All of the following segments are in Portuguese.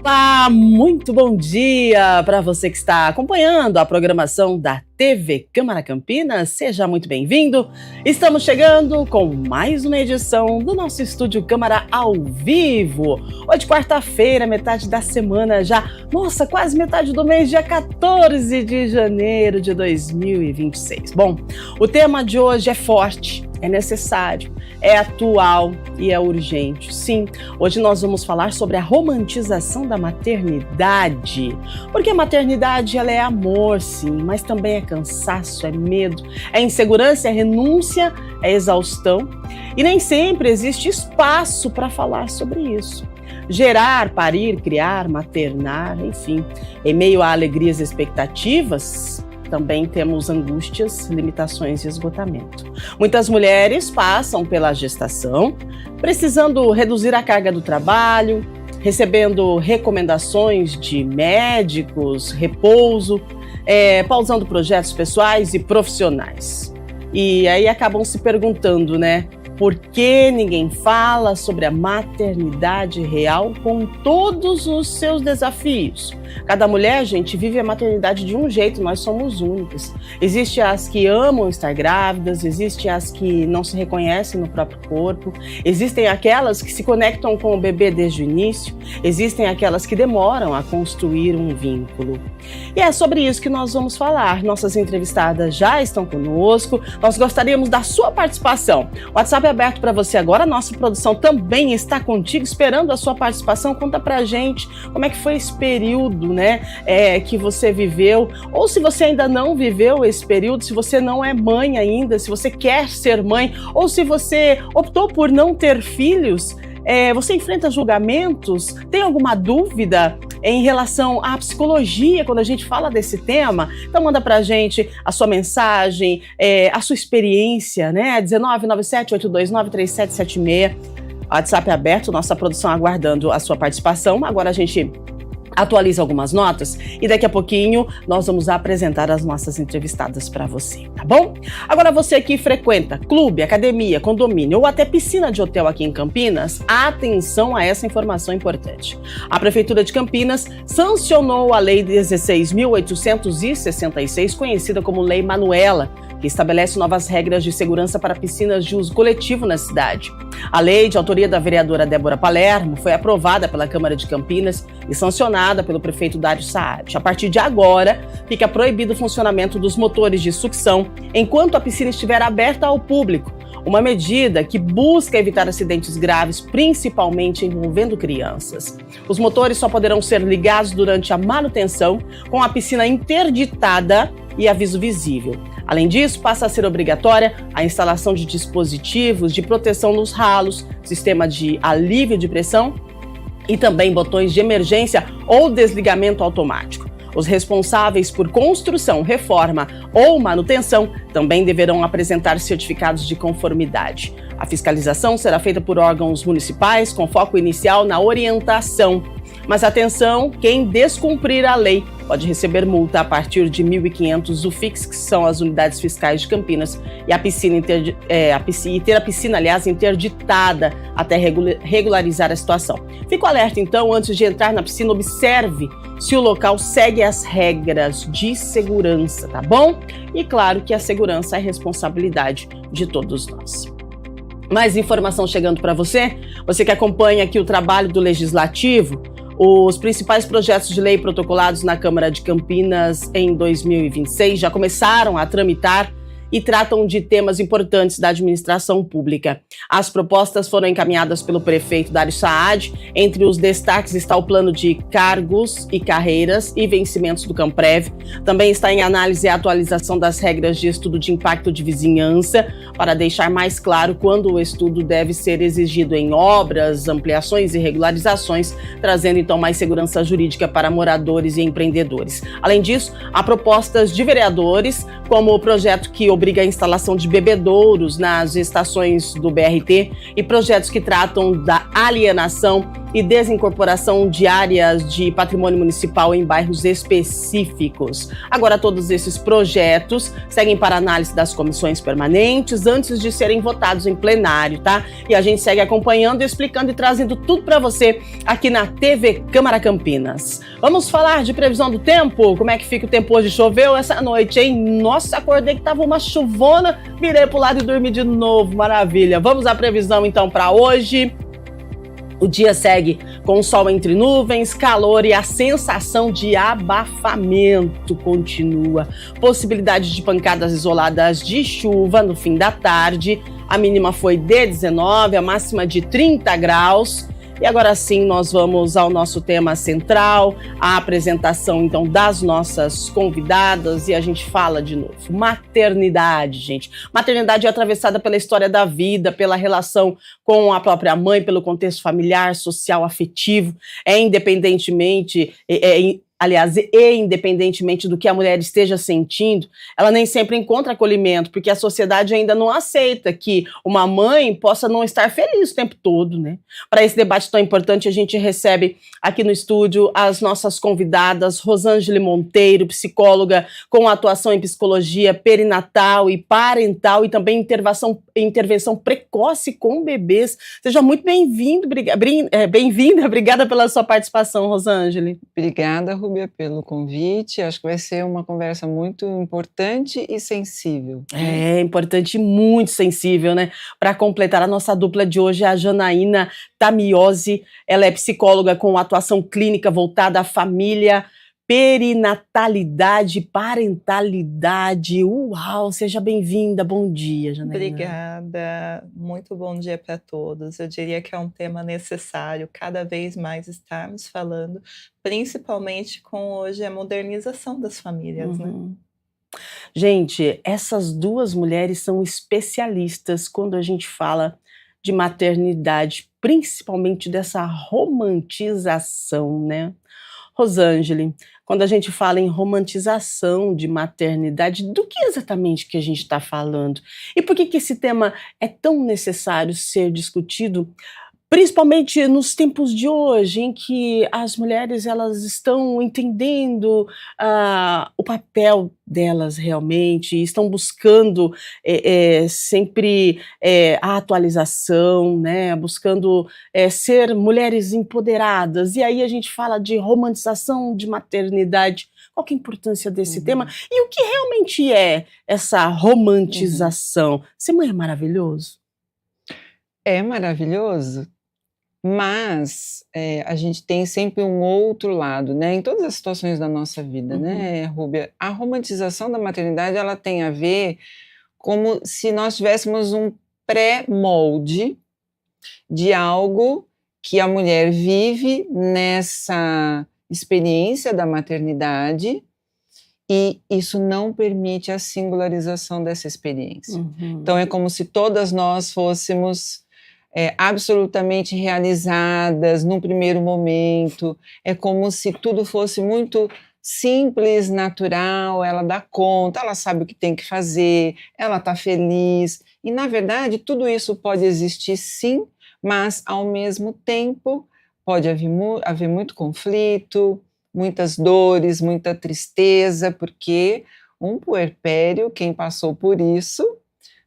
Olá, muito bom dia para você que está acompanhando a programação da TV Câmara Campinas. Seja muito bem-vindo. Estamos chegando com mais uma edição do nosso Estúdio Câmara ao vivo. Hoje, quarta-feira, metade da semana já. Nossa, quase metade do mês, dia 14 de janeiro de 2026. Bom, o tema de hoje é forte. É necessário, é atual e é urgente. Sim, hoje nós vamos falar sobre a romantização da maternidade. Porque a maternidade, ela é amor, sim, mas também é cansaço, é medo, é insegurança, é renúncia, é exaustão. E nem sempre existe espaço para falar sobre isso. Gerar, parir, criar, maternar, enfim, em meio a alegrias e expectativas, também temos angústias, limitações e esgotamento. Muitas mulheres passam pela gestação, precisando reduzir a carga do trabalho, recebendo recomendações de médicos, repouso, pausando projetos pessoais e profissionais. E aí acabam se perguntando, por que ninguém fala sobre a maternidade real com todos os seus desafios? Cada mulher, gente, vive a maternidade de um jeito, nós somos únicas. Existem as que amam estar grávidas, existem as que não se reconhecem no próprio corpo, existem aquelas que se conectam com o bebê desde o início, existem aquelas que demoram a construir um vínculo. E é sobre isso que nós vamos falar. Nossas entrevistadas já estão conosco, nós gostaríamos da sua participação. O WhatsApp é aberto para você agora, a nossa produção também está contigo, esperando a sua participação. Conta pra gente como é que foi esse período, que você viveu, ou se você ainda não viveu esse período, se você não é mãe ainda, se você quer ser mãe, ou se você optou por não ter filhos, você enfrenta julgamentos, tem alguma dúvida em relação à psicologia quando a gente fala desse tema? Então manda pra gente a sua mensagem, a sua experiência, 19978293776. WhatsApp aberto, nossa produção aguardando a sua participação. Agora a gente atualiza algumas notas e daqui a pouquinho nós vamos apresentar as nossas entrevistadas para você, tá bom? Agora você que frequenta clube, academia, condomínio ou até piscina de hotel aqui em Campinas, atenção a essa informação importante. A Prefeitura de Campinas sancionou a Lei 16.866, conhecida como Lei Manuela, que estabelece novas regras de segurança para piscinas de uso coletivo na cidade. A lei, de autoria da vereadora Débora Palermo, foi aprovada pela Câmara de Campinas e sancionada pelo prefeito Dário Saad. A partir de agora, fica proibido o funcionamento dos motores de sucção enquanto a piscina estiver aberta ao público, uma medida que busca evitar acidentes graves, principalmente envolvendo crianças. Os motores só poderão ser ligados durante a manutenção, com a piscina interditada e aviso visível. Além disso, passa a ser obrigatória a instalação de dispositivos de proteção nos ralos, sistema de alívio de pressão e também botões de emergência ou desligamento automático. Os responsáveis por construção, reforma ou manutenção também deverão apresentar certificados de conformidade. A fiscalização será feita por órgãos municipais com foco inicial na orientação. Mas atenção, quem descumprir a lei pode receber multa a partir de 1.500 UFIX, que são as unidades fiscais de Campinas, e ter a piscina interditada até regularizar a situação. Fica o alerta, então, antes de entrar na piscina, observe se o local segue as regras de segurança, tá bom? E claro que a segurança é responsabilidade de todos nós. Mais informação chegando para você que acompanha aqui o trabalho do Legislativo. Os principais projetos de lei protocolados na Câmara de Campinas em 2026 já começaram a tramitar e tratam de temas importantes da administração pública. As propostas foram encaminhadas pelo prefeito Dário Saad. Entre os destaques está o plano de cargos e carreiras e vencimentos do Camprev. Também está em análise a atualização das regras de estudo de impacto de vizinhança, para deixar mais claro quando o estudo deve ser exigido em obras, ampliações e regularizações, trazendo então mais segurança jurídica para moradores e empreendedores. Além disso, há propostas de vereadores, como o projeto que obriga a instalação de bebedouros nas estações do BRT e projetos que tratam da alienação e desincorporação de áreas de patrimônio municipal em bairros específicos. Agora, todos esses projetos seguem para análise das comissões permanentes antes de serem votados em plenário, tá? E a gente segue acompanhando, explicando e trazendo tudo para você aqui na TV Câmara Campinas. Vamos falar de previsão do tempo? Como é que fica o tempo hoje? Choveu essa noite, hein? Nossa, acordei que tava uma chuvona, virei pro lado e dormi de novo, maravilha. Vamos à previsão então para hoje. O dia segue com o sol entre nuvens, calor e a sensação de abafamento continua. Possibilidade de pancadas isoladas de chuva no fim da tarde. A mínima foi de 19, a máxima de 30 graus. E agora sim, nós vamos ao nosso tema central, a apresentação, então, das nossas convidadas, e a gente fala de novo. Maternidade, gente. Maternidade é atravessada pela história da vida, pela relação com a própria mãe, pelo contexto familiar, social, afetivo, independentemente do que a mulher esteja sentindo, ela nem sempre encontra acolhimento, porque a sociedade ainda não aceita que uma mãe possa não estar feliz o tempo todo, né? Para esse debate tão importante, a gente recebe aqui no estúdio as nossas convidadas, Rosângela Monteiro, psicóloga com atuação em psicologia perinatal e parental e também intervenção precoce com bebês. Seja muito bem-vinda, obrigada pela sua participação, Rosângela. Obrigada, Rúbia, pelo convite. Acho que vai ser uma conversa muito importante e sensível. É importante e muito sensível, né? Para completar a nossa dupla de hoje, a Janaína Tamiosi. Ela é psicóloga com atuação clínica voltada à família, perinatalidade, parentalidade. Uau, seja bem-vinda. Bom dia, Janaína. Obrigada. Muito bom dia para todos. Eu diria que é um tema necessário cada vez mais estarmos falando, principalmente com hoje a modernização das famílias, né? Gente, essas duas mulheres são especialistas quando a gente fala de maternidade, principalmente dessa romantização, né? Rosângela, quando a gente fala em romantização de maternidade, do que exatamente que a gente está falando? E por que esse tema é tão necessário ser discutido, principalmente nos tempos de hoje, em que as mulheres elas estão entendendo o papel delas realmente, estão buscando sempre a atualização, né? Buscando ser mulheres empoderadas. E aí a gente fala de romantização de maternidade. Qual que é a importância desse tema? E o que realmente é essa romantização? Ser mãe é maravilhoso? É maravilhoso. Mas a gente tem sempre um outro lado, né? Em todas as situações da nossa vida, né, Rúbia? A romantização da maternidade, ela tem a ver como se nós tivéssemos um pré-molde de algo que a mulher vive nessa experiência da maternidade e isso não permite a singularização dessa experiência. Então é como se todas nós fôssemos absolutamente realizadas num primeiro momento, é como se tudo fosse muito simples, natural, ela dá conta, ela sabe o que tem que fazer, ela está feliz, e na verdade tudo isso pode existir sim, mas ao mesmo tempo pode haver muito conflito, muitas dores, muita tristeza, porque um puerpério, quem passou por isso,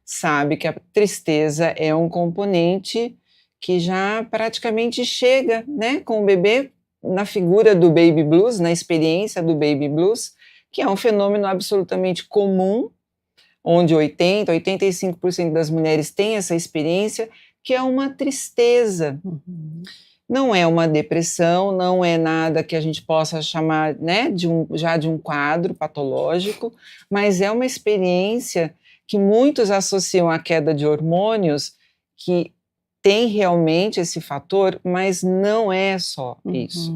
sabe que a tristeza é um componente que já praticamente chega, né, com o bebê na figura do baby blues, na experiência do baby blues, que é um fenômeno absolutamente comum, onde 85% das mulheres têm essa experiência, que é uma tristeza. Não é uma depressão, não é nada que a gente possa chamar, né, de um quadro patológico, mas é uma experiência que muitos associam à queda de hormônios, que tem realmente esse fator, mas não é só isso.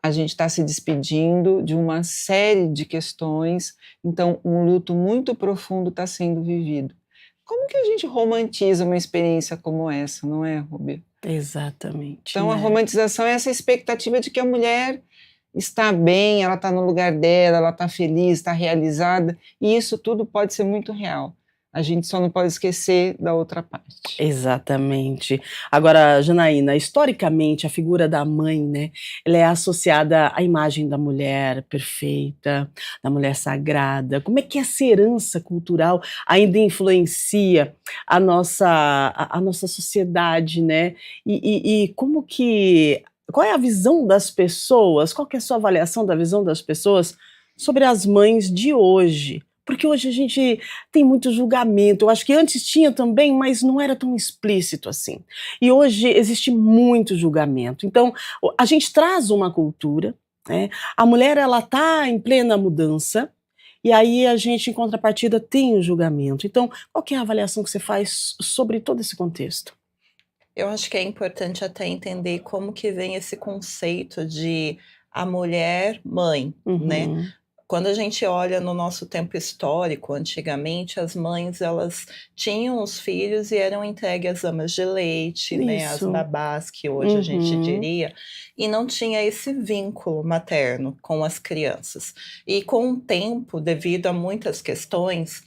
A gente está se despedindo de uma série de questões, então um luto muito profundo está sendo vivido. Como que a gente romantiza uma experiência como essa, não é, Rubia? Exatamente. Então a romantização é essa expectativa de que a mulher está bem, ela está no lugar dela, ela está feliz, está realizada, e isso tudo pode ser muito real. A gente só não pode esquecer da outra parte. Exatamente. Agora, Janaína, historicamente, a figura da mãe, né, ela é associada à imagem da mulher perfeita, da mulher sagrada. Como é que essa herança cultural ainda influencia a nossa sociedade, né? E como que, qual é a visão das pessoas? Qual que é a sua avaliação da visão das pessoas sobre as mães de hoje? Porque hoje a gente tem muito julgamento. Eu acho que antes tinha também, mas não era tão explícito assim. E hoje existe muito julgamento. Então, a gente traz uma cultura, né? A mulher ela tá em plena mudança. E aí a gente, em contrapartida, tem o julgamento. Então, qual que é a avaliação que você faz sobre todo esse contexto? Eu acho que é importante até entender como que vem esse conceito de a mulher mãe, né? Uhum. Quando a gente olha no nosso tempo histórico, antigamente as mães elas tinham os filhos e eram entregues às amas de leite, né, às Isso. babás que hoje a gente Uhum. diria, e não tinha esse vínculo materno com as crianças. E com o tempo, devido a muitas questões,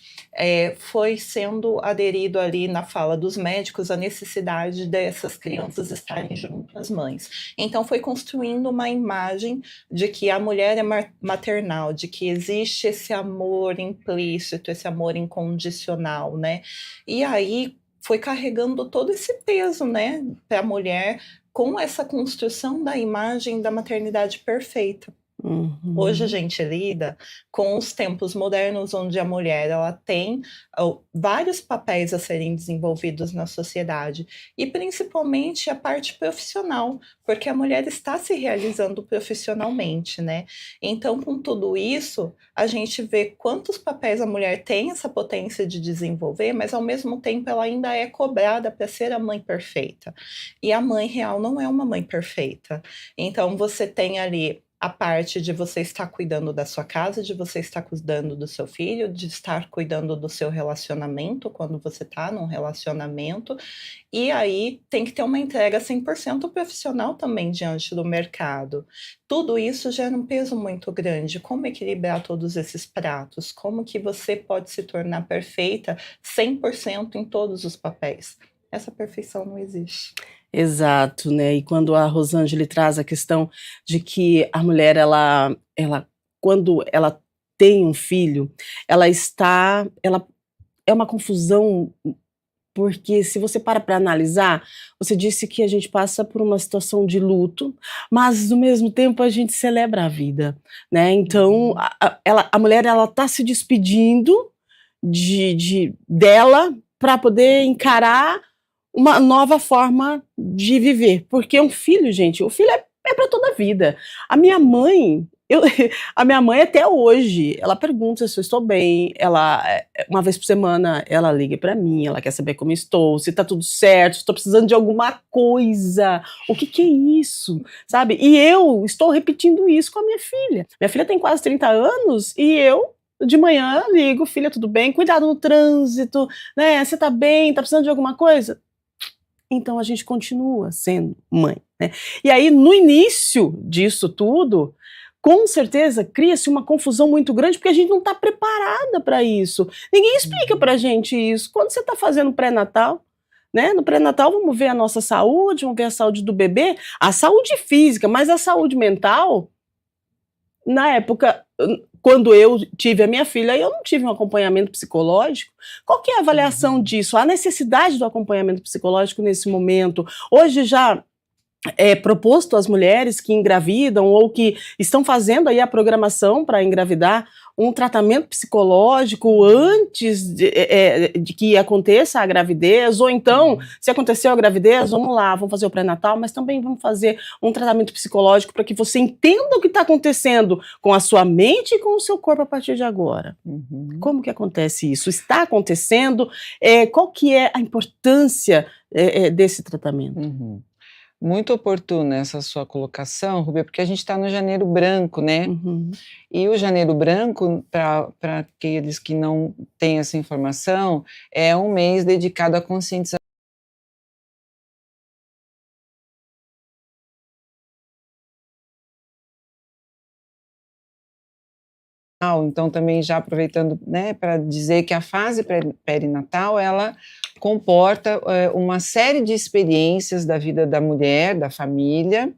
foi sendo aderido ali na fala dos médicos a necessidade dessas crianças estarem junto às mães. Então foi construindo uma imagem de que a mulher é maternal, de que existe esse amor implícito, esse amor incondicional, né? E aí foi carregando todo esse peso, né, para a mulher com essa construção da imagem da maternidade perfeita. Hoje a Uhum. gente lida com os tempos modernos, onde a mulher ela tem vários papéis a serem desenvolvidos na sociedade, e principalmente a parte profissional, porque a mulher está se realizando profissionalmente, né? Então, com tudo isso, a gente vê quantos papéis a mulher tem essa potência de desenvolver, mas ao mesmo tempo ela ainda é cobrada para ser a mãe perfeita. E a mãe real não é uma mãe perfeita. Então, você tem ali a parte de você estar cuidando da sua casa, de você estar cuidando do seu filho, de estar cuidando do seu relacionamento, quando você está num relacionamento, e aí tem que ter uma entrega 100% profissional também diante do mercado. Tudo isso gera um peso muito grande. Como equilibrar todos esses pratos? Como que você pode se tornar perfeita 100% em todos os papéis? Essa perfeição não existe. Exato, né, e quando a Rosângela traz a questão de que a mulher ela quando ela tem um filho, ela é uma confusão, porque se você para analisar, você disse que a gente passa por uma situação de luto, mas ao mesmo tempo a gente celebra a vida, né, então Uhum. a mulher ela tá se despedindo dela para poder encarar uma nova forma de viver, porque um filho, gente, o filho é para toda a vida. A minha mãe, eu, a minha mãe até hoje, ela pergunta se eu estou bem, uma vez por semana ela liga para mim, ela quer saber como estou, se está tudo certo, se estou precisando de alguma coisa, o que que é isso, sabe? E eu estou repetindo isso com a minha filha. Minha filha tem quase 30 anos e eu de manhã ligo, filha, tudo bem? Cuidado no trânsito, né? Você tá bem? Tá precisando de alguma coisa? Então a gente continua sendo mãe, né. E aí no início disso tudo, com certeza cria-se uma confusão muito grande, porque a gente não está preparada para isso. Ninguém explica Uhum. pra gente isso. Quando você está fazendo pré-natal, né, no pré-natal vamos ver a nossa saúde, vamos ver a saúde do bebê, a saúde física, mas a saúde mental, na época, quando eu tive a minha filha, eu não tive um acompanhamento psicológico. Qual que é a avaliação Uhum. disso? A necessidade do acompanhamento psicológico nesse momento? Hoje já é proposto às mulheres que engravidam ou que estão fazendo aí a programação para engravidar um tratamento psicológico antes de que aconteça a gravidez, ou então, Uhum. se aconteceu a gravidez, vamos lá, vamos fazer o pré-natal, mas também vamos fazer um tratamento psicológico para que você entenda o que está acontecendo com a sua mente e com o seu corpo a partir de agora. Uhum. Como que acontece isso? Está acontecendo? Qual que é a importância desse tratamento? Uhum. Muito oportuna essa sua colocação, Rubia, porque a gente está no Janeiro Branco, né? Uhum. E o Janeiro Branco, para aqueles que não têm essa informação, é um mês dedicado à conscientização Então também já aproveitando, né, para dizer que a fase perinatal, ela comporta uma série de experiências da vida da mulher, da família,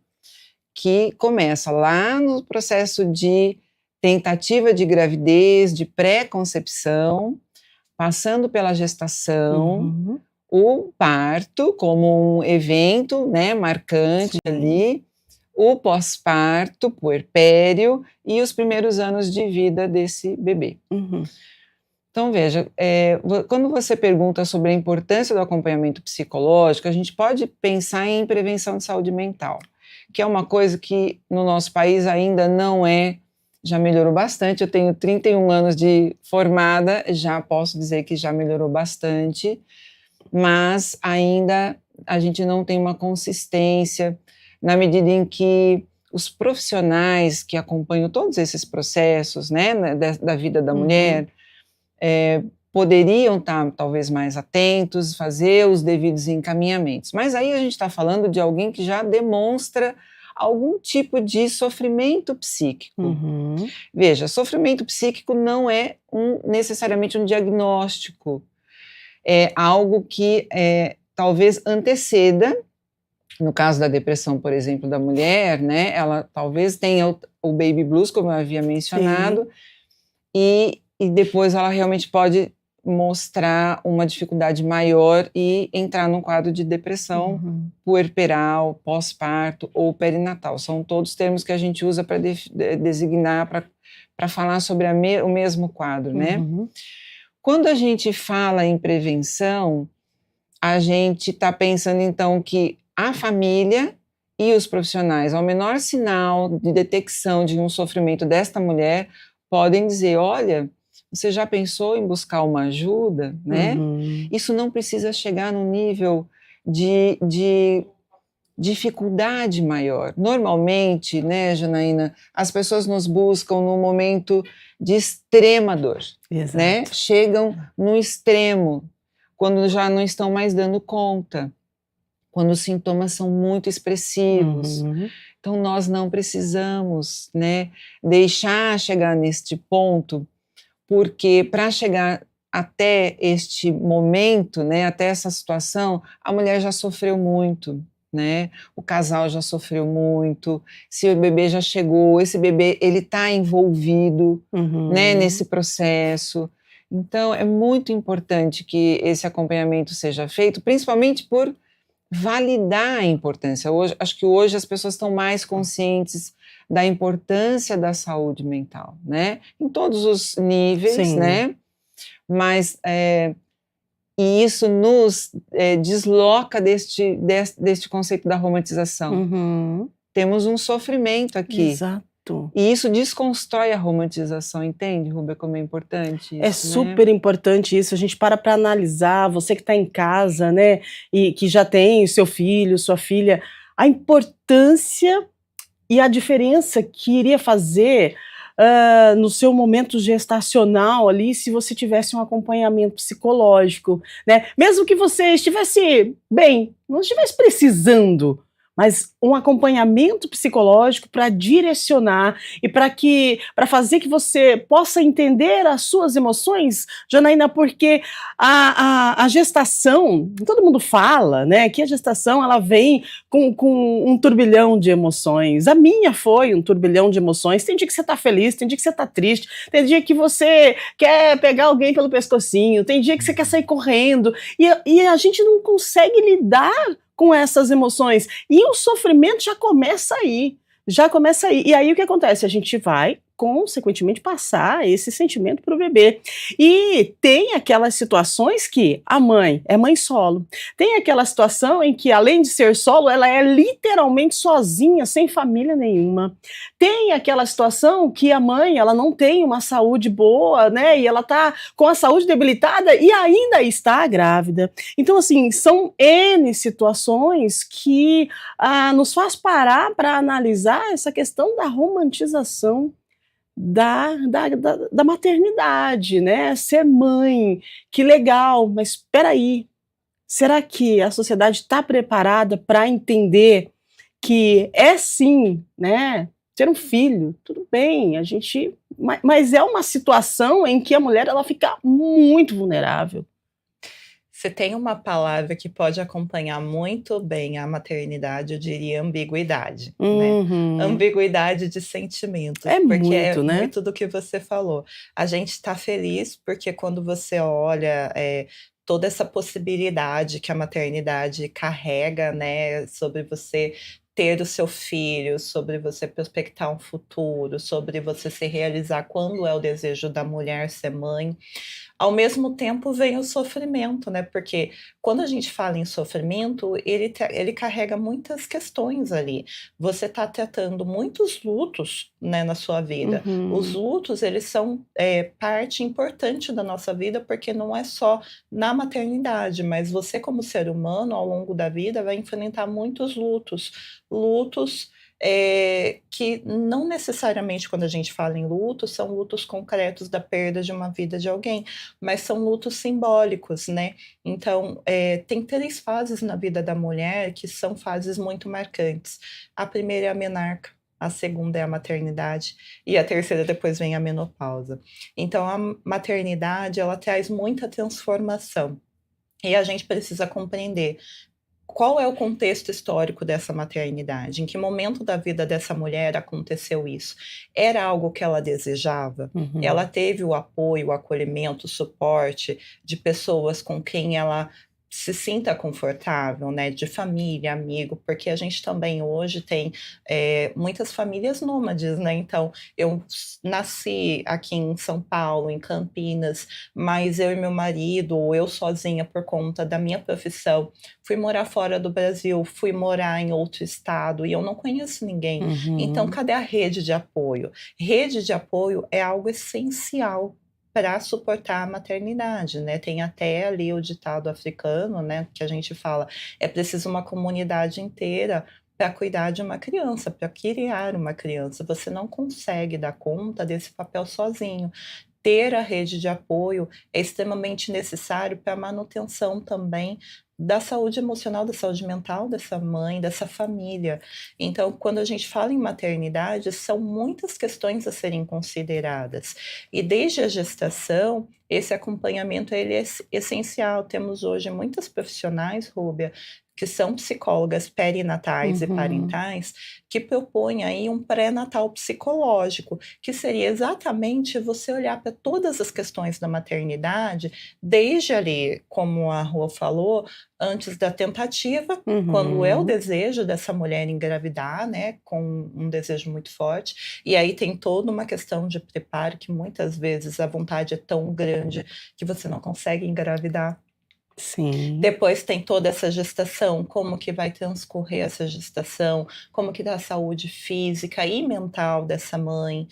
que começa lá no processo de tentativa de gravidez, de pré-concepção, passando pela gestação, o parto como um evento, né, marcante ali, o pós-parto, puerpério e os primeiros anos de vida desse bebê. Então, veja, quando você pergunta sobre a importância do acompanhamento psicológico, a gente pode pensar em prevenção de saúde mental, que é uma coisa que no nosso país ainda não já melhorou bastante. Eu tenho 31 anos de formada, já posso dizer que já melhorou bastante, mas ainda a gente não tem uma consistência na medida em que os profissionais que acompanham todos esses processos, né, da vida da mulher, poderiam estar talvez mais atentos, fazer os devidos encaminhamentos. Mas aí a gente está falando de alguém que já demonstra algum tipo de sofrimento psíquico. Veja, sofrimento psíquico não é necessariamente um diagnóstico, é algo que talvez anteceda. No caso da depressão, por exemplo, da mulher, né, ela talvez tenha o baby blues, como eu havia mencionado, e depois ela realmente pode mostrar uma dificuldade maior e entrar num quadro de depressão puerperal, pós-parto ou perinatal. São todos termos que a gente usa para designar, para falar sobre o mesmo quadro, né? Quando a gente fala em prevenção, a gente está pensando então que a família e os profissionais, ao menor sinal de detecção de um sofrimento desta mulher, podem dizer, olha, você já pensou em buscar uma ajuda, né? Isso não precisa chegar num nível de dificuldade maior. Normalmente, né, Janaína, as pessoas nos buscam no momento de extrema dor, né? Chegam no extremo, quando já não estão mais dando conta, quando os sintomas são muito expressivos. Então, nós não precisamos, né, deixar chegar neste ponto, porque para chegar até este momento, né, até essa situação, a mulher já sofreu muito, né? O casal já sofreu muito, se o bebê já chegou, esse bebê ele está envolvido, né, nesse processo. Então, é muito importante que esse acompanhamento seja feito, principalmente por validar a importância. Acho que hoje as pessoas estão mais conscientes da importância da saúde mental, né? Em todos os níveis, né? Mas e isso nos desloca deste conceito da romantização. Temos um sofrimento aqui. E isso desconstrói a romantização, entende, Rúbia, como é importante isso, É super importante isso, a gente para analisar, você que está em casa, né, e que já tem seu filho, sua filha, a importância e a diferença que iria fazer no seu momento gestacional ali, se você tivesse um acompanhamento psicológico, né, mesmo que você estivesse bem, não estivesse precisando, mas um acompanhamento psicológico para direcionar e para fazer que você possa entender as suas emoções, Janaína, porque a gestação, todo mundo fala, né, que a gestação ela vem com um turbilhão de emoções. A minha foi um turbilhão de emoções. Tem dia que você está feliz, tem dia que você está triste, tem dia que você quer pegar alguém pelo pescocinho, tem dia que você quer sair correndo, e a gente não consegue lidar com essas emoções, e o sofrimento já começa aí, e aí o que acontece? A gente vai, consequentemente, passar esse sentimento para o bebê, e tem aquelas situações que a mãe é mãe solo, tem aquela situação em que, além de ser solo, ela é literalmente sozinha, sem família nenhuma, tem aquela situação que a mãe, ela não tem uma saúde boa, né, e ela está com a saúde debilitada e ainda está grávida. Então, assim, são N situações que nos faz parar para analisar essa questão da romantização da maternidade, né? Ser mãe, que legal, mas espera aí, será que a sociedade está preparada para entender que é sim, né, ter um filho, tudo bem, a gente... Mas é uma situação em que a mulher ela fica muito vulnerável. Se tem uma palavra que pode acompanhar muito bem a maternidade, eu diria ambiguidade, né? Ambiguidade de sentimentos, É porque é muito, né? muito do que você falou. A gente está feliz porque quando você olha toda essa possibilidade que a maternidade carrega, né, sobre você ter o seu filho, sobre você prospectar um futuro, sobre você se realizar quando é o desejo da mulher ser mãe. Ao mesmo tempo vem o sofrimento, né, porque quando a gente fala em sofrimento, ele carrega muitas questões ali. Você está tratando muitos lutos, né, na sua vida. Os lutos, eles são parte importante da nossa vida, porque não é só na maternidade, mas você como ser humano, ao longo da vida, vai enfrentar muitos lutos. Lutos que não necessariamente quando a gente fala em luto, são lutos concretos da perda de uma vida de alguém, mas são lutos simbólicos, né? Então, tem 3 fases na vida da mulher que são fases muito marcantes. A primeira é a menarca, a segunda é a maternidade e a terceira depois vem a menopausa. Então, a maternidade, ela traz muita transformação e a gente precisa compreender qual é o contexto histórico dessa maternidade? Em que momento da vida dessa mulher aconteceu isso? Era algo que ela desejava? Ela teve o apoio, o acolhimento, o suporte de pessoas com quem ela se sinta confortável, né, de família, amigo, porque a gente também hoje tem muitas famílias nômades, né, então eu nasci aqui em São Paulo, em Campinas, mas eu e meu marido, ou eu sozinha por conta da minha profissão, fui morar fora do Brasil, fui morar em outro estado e eu não conheço ninguém. Então, cadê a rede de apoio? Rede de apoio é algo essencial para suportar a maternidade, né? Tem até ali o ditado africano, né, que a gente fala, é preciso uma comunidade inteira para cuidar de uma criança, para criar uma criança. Você não consegue dar conta desse papel sozinho. Ter a rede de apoio é extremamente necessário para a manutenção também da saúde emocional, da saúde mental dessa mãe, dessa família. Então, quando a gente fala em maternidade, são muitas questões a serem consideradas. E desde a gestação, esse acompanhamento ele é essencial. Temos hoje muitas profissionais, Rúbia, que são psicólogas perinatais e parentais, que propõem aí um pré-natal psicológico, que seria exatamente você olhar para todas as questões da maternidade, desde ali, como a Rô falou, antes da tentativa, quando é o desejo dessa mulher engravidar, né, com um desejo muito forte, e aí tem toda uma questão de preparo, que muitas vezes a vontade é tão grande que você não consegue engravidar. Sim. Depois tem toda essa gestação, como que vai transcorrer essa gestação, como que tá a saúde física e mental dessa mãe,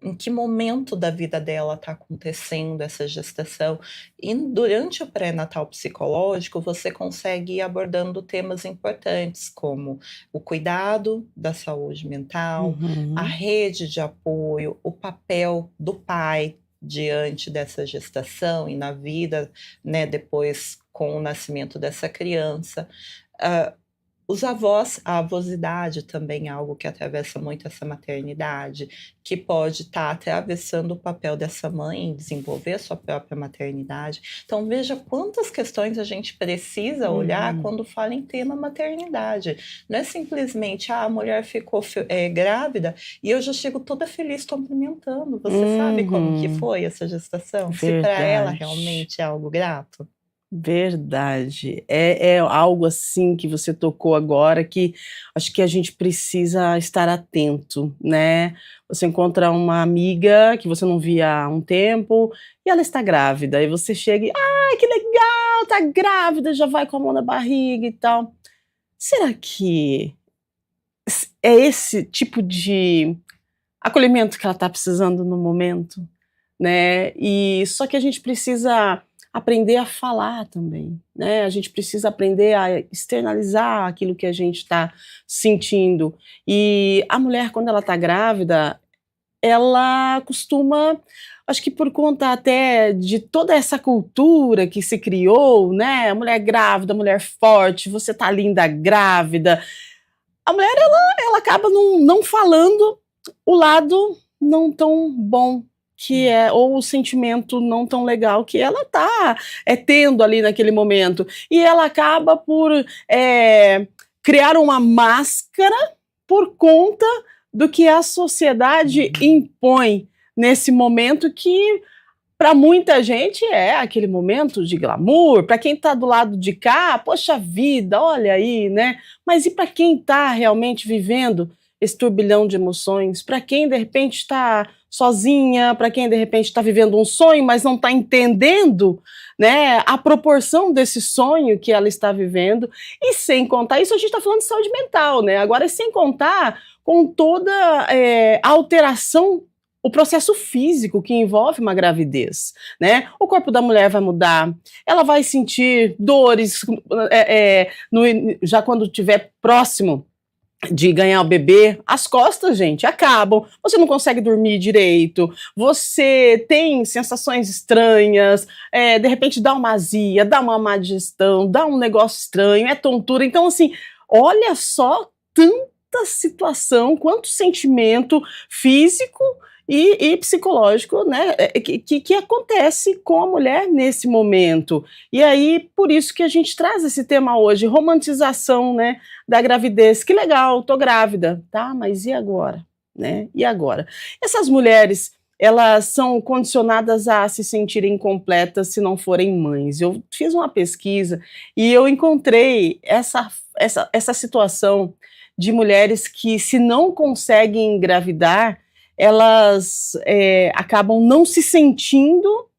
em que momento da vida dela está acontecendo essa gestação. E durante o pré-natal psicológico, você consegue ir abordando temas importantes, como o cuidado da saúde mental, a rede de apoio, o papel do pai diante dessa gestação e na vida, né, depois com o nascimento dessa criança. Os avós, a avosidade também é algo que atravessa muito essa maternidade, que pode estar atravessando o papel dessa mãe em desenvolver a sua própria maternidade. Então, veja quantas questões a gente precisa olhar quando fala em tema maternidade. Não é simplesmente, a mulher ficou grávida e eu já chego toda feliz cumprimentando. Você sabe como que foi essa gestação? Se para ela realmente é algo grato? Verdade. É algo assim que você tocou agora que acho que a gente precisa estar atento, né? Você encontra uma amiga que você não via há um tempo e ela está grávida. E você chega e, ai, que legal, tá grávida, já vai com a mão na barriga e tal. Será que é esse tipo de acolhimento que ela está precisando no momento, né? E só que a gente precisa aprender a falar também, né? A gente precisa aprender a externalizar aquilo que a gente está sentindo. E a mulher, quando ela está grávida, ela costuma, acho que por conta até de toda essa cultura que se criou, né? A mulher grávida, a mulher forte, você tá linda grávida. A mulher, ela acaba não falando o lado não tão bom que ou o sentimento não tão legal que ela está tendo ali naquele momento. E ela acaba por criar uma máscara por conta do que a sociedade impõe nesse momento que para muita gente é aquele momento de glamour, para quem está do lado de cá, poxa vida, olha aí, né? Mas e para quem está realmente vivendo esse turbilhão de emoções? Para quem de repente está sozinha, para quem de repente está vivendo um sonho, mas não está entendendo, né, a proporção desse sonho que ela está vivendo, e sem contar isso, a gente está falando de saúde mental, né? Agora, sem contar com toda a alteração, o processo físico que envolve uma gravidez, né? O corpo da mulher vai mudar, ela vai sentir dores já quando estiver próximo de ganhar o bebê. As costas, gente, acabam, você não consegue dormir direito, você tem sensações estranhas, de repente dá uma azia, dá uma má digestão, dá um negócio estranho, é tontura. Então, assim, olha só tanta situação, quanto sentimento físico e psicológico, né, que acontece com a mulher nesse momento. E aí, por isso que a gente traz esse tema hoje, romantização, né, da gravidez. Que legal, tô grávida, tá, mas e agora? Né? E agora? Essas mulheres, elas são condicionadas a se sentirem incompletas se não forem mães. Eu fiz uma pesquisa e eu encontrei essa situação de mulheres que, se não conseguem engravidar, elas acabam não se sentindo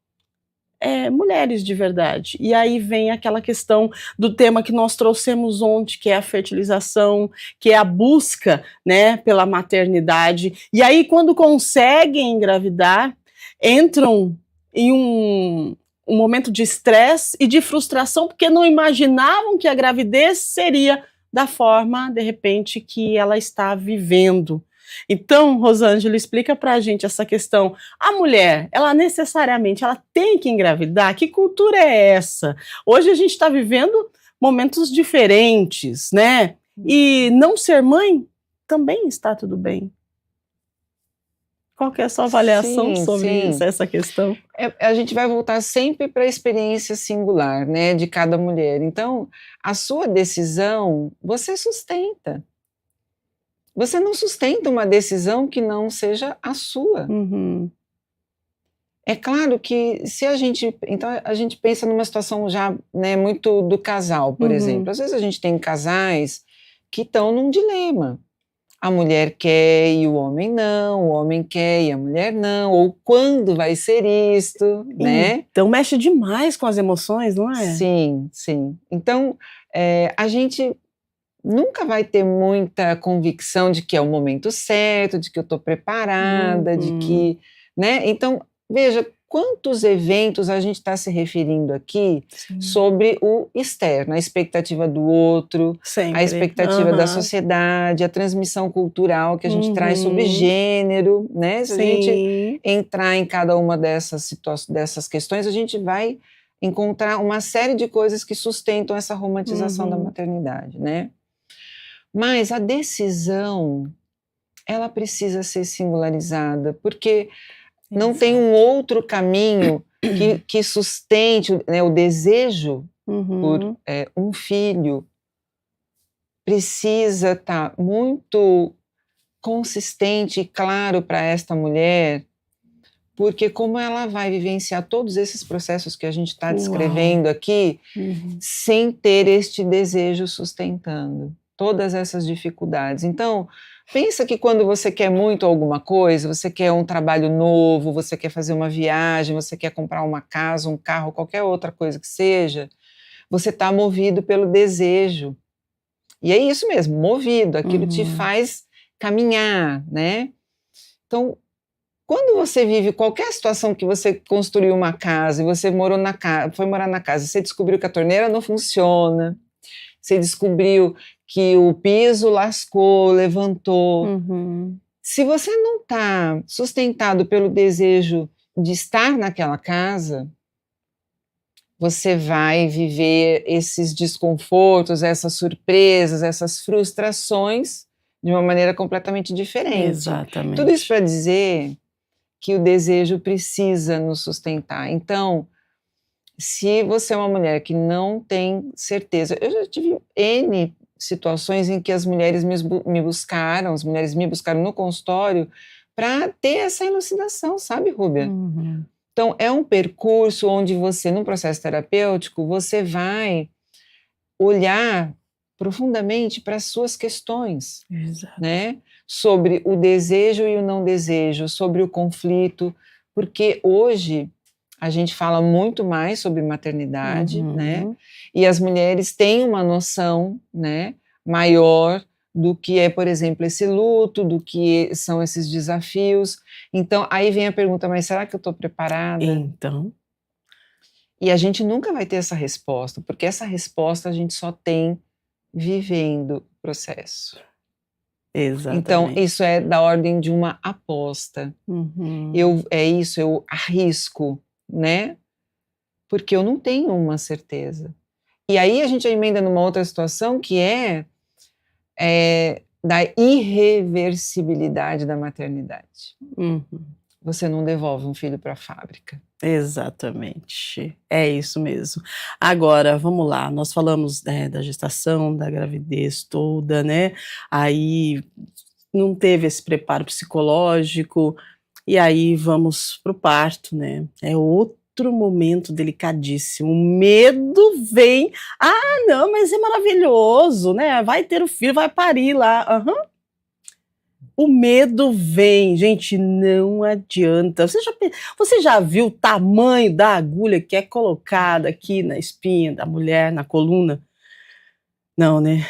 mulheres de verdade. E aí vem aquela questão do tema que nós trouxemos ontem, que é a fertilização, que é a busca, né, pela maternidade. E aí, quando conseguem engravidar, entram em um momento de estresse e de frustração, porque não imaginavam que a gravidez seria da forma, de repente, que ela está vivendo. Então, Rosângela, explica pra gente essa questão. A mulher, ela necessariamente ela tem que engravidar? Que cultura é essa? Hoje a gente está vivendo momentos diferentes, né? E não ser mãe também está tudo bem. Qual que é a sua avaliação sobre essa questão? A gente vai voltar sempre para a experiência singular, né, de cada mulher. Então, a sua decisão, você sustenta. Você não sustenta uma decisão que não seja a sua. Uhum. É claro que se a gente... Então, a gente pensa numa situação já, né, muito do casal, por exemplo. Às vezes a gente tem casais que estão num dilema. A mulher quer e o homem não, o homem quer e a mulher não, ou quando vai ser isto, né? Então mexe demais com as emoções, não é? Sim, sim. Então, a gente nunca vai ter muita convicção de que é o momento certo, de que eu estou preparada, de que, né? Então, veja quantos eventos a gente está se referindo aqui sobre o externo, a expectativa do outro, a expectativa da sociedade, a transmissão cultural que a gente traz sobre gênero, né? Se a gente entrar em cada uma dessas questões, a gente vai encontrar uma série de coisas que sustentam essa romantização da maternidade, né? Mas a decisão, ela precisa ser singularizada, porque não tem um outro caminho que sustente, né, o desejo por um filho. Precisa estar muito consistente e claro para esta mulher, porque como ela vai vivenciar todos esses processos que a gente está descrevendo aqui, sem ter este desejo sustentando todas essas dificuldades. Então, pensa que quando você quer muito alguma coisa, você quer um trabalho novo, você quer fazer uma viagem, você quer comprar uma casa, um carro, qualquer outra coisa que seja, você está movido pelo desejo. E é isso mesmo, movido, aquilo te faz caminhar, né? Então, quando você vive qualquer situação que você construiu uma casa e você foi morar na casa, você descobriu que a torneira não funciona, você descobriu que o piso lascou, levantou. Se você não está sustentado pelo desejo de estar naquela casa, você vai viver esses desconfortos, essas surpresas, essas frustrações de uma maneira completamente diferente. Exatamente. Tudo isso para dizer que o desejo precisa nos sustentar. Então, se você é uma mulher que não tem certeza, eu já tive N situações em que as mulheres me buscaram, as mulheres me buscaram no consultório para ter essa elucidação, sabe, Rúbia? Uhum. Então, é um percurso onde você, num processo terapêutico, você vai olhar profundamente para as suas questões, Exato. né? Sobre o desejo e o não desejo, sobre o conflito, porque hoje a gente fala muito mais sobre maternidade, né? Uhum. E as mulheres têm uma noção, né, maior do que é, por exemplo, esse luto, do que são esses desafios. Então, aí vem a pergunta, mas será que eu estou preparada? Então, E a gente nunca vai ter essa resposta, porque essa resposta a gente só tem vivendo o processo. Então, exatamente. isso é da ordem de uma aposta. Uhum. Eu arrisco, né? Porque eu não tenho uma certeza. E aí a gente emenda numa outra situação que é da irreversibilidade da maternidade. Uhum. Você não devolve um filho para a fábrica. Exatamente, é isso mesmo. Agora, vamos lá, nós falamos, né, da gestação, da gravidez toda, né, aí não teve esse preparo psicológico, e aí vamos para o parto, né, é outro momento delicadíssimo, o medo vem, ah não, mas é maravilhoso, né, vai ter o filho, vai parir lá, aham. O medo vem, gente, não adianta. Você já viu o tamanho da agulha que é colocada aqui na espinha da mulher, na coluna? Não, né?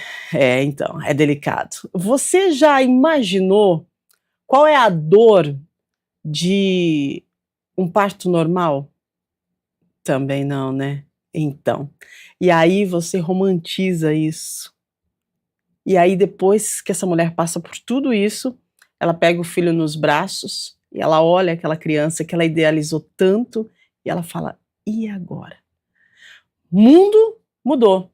Então, é delicado. Você já imaginou qual é a dor de um parto normal? Também não, né? Então, e aí você romantiza isso. E aí, depois que essa mulher passa por tudo isso, ela pega o filho nos braços e ela olha aquela criança que ela idealizou tanto e ela fala: e agora? Mundo mudou,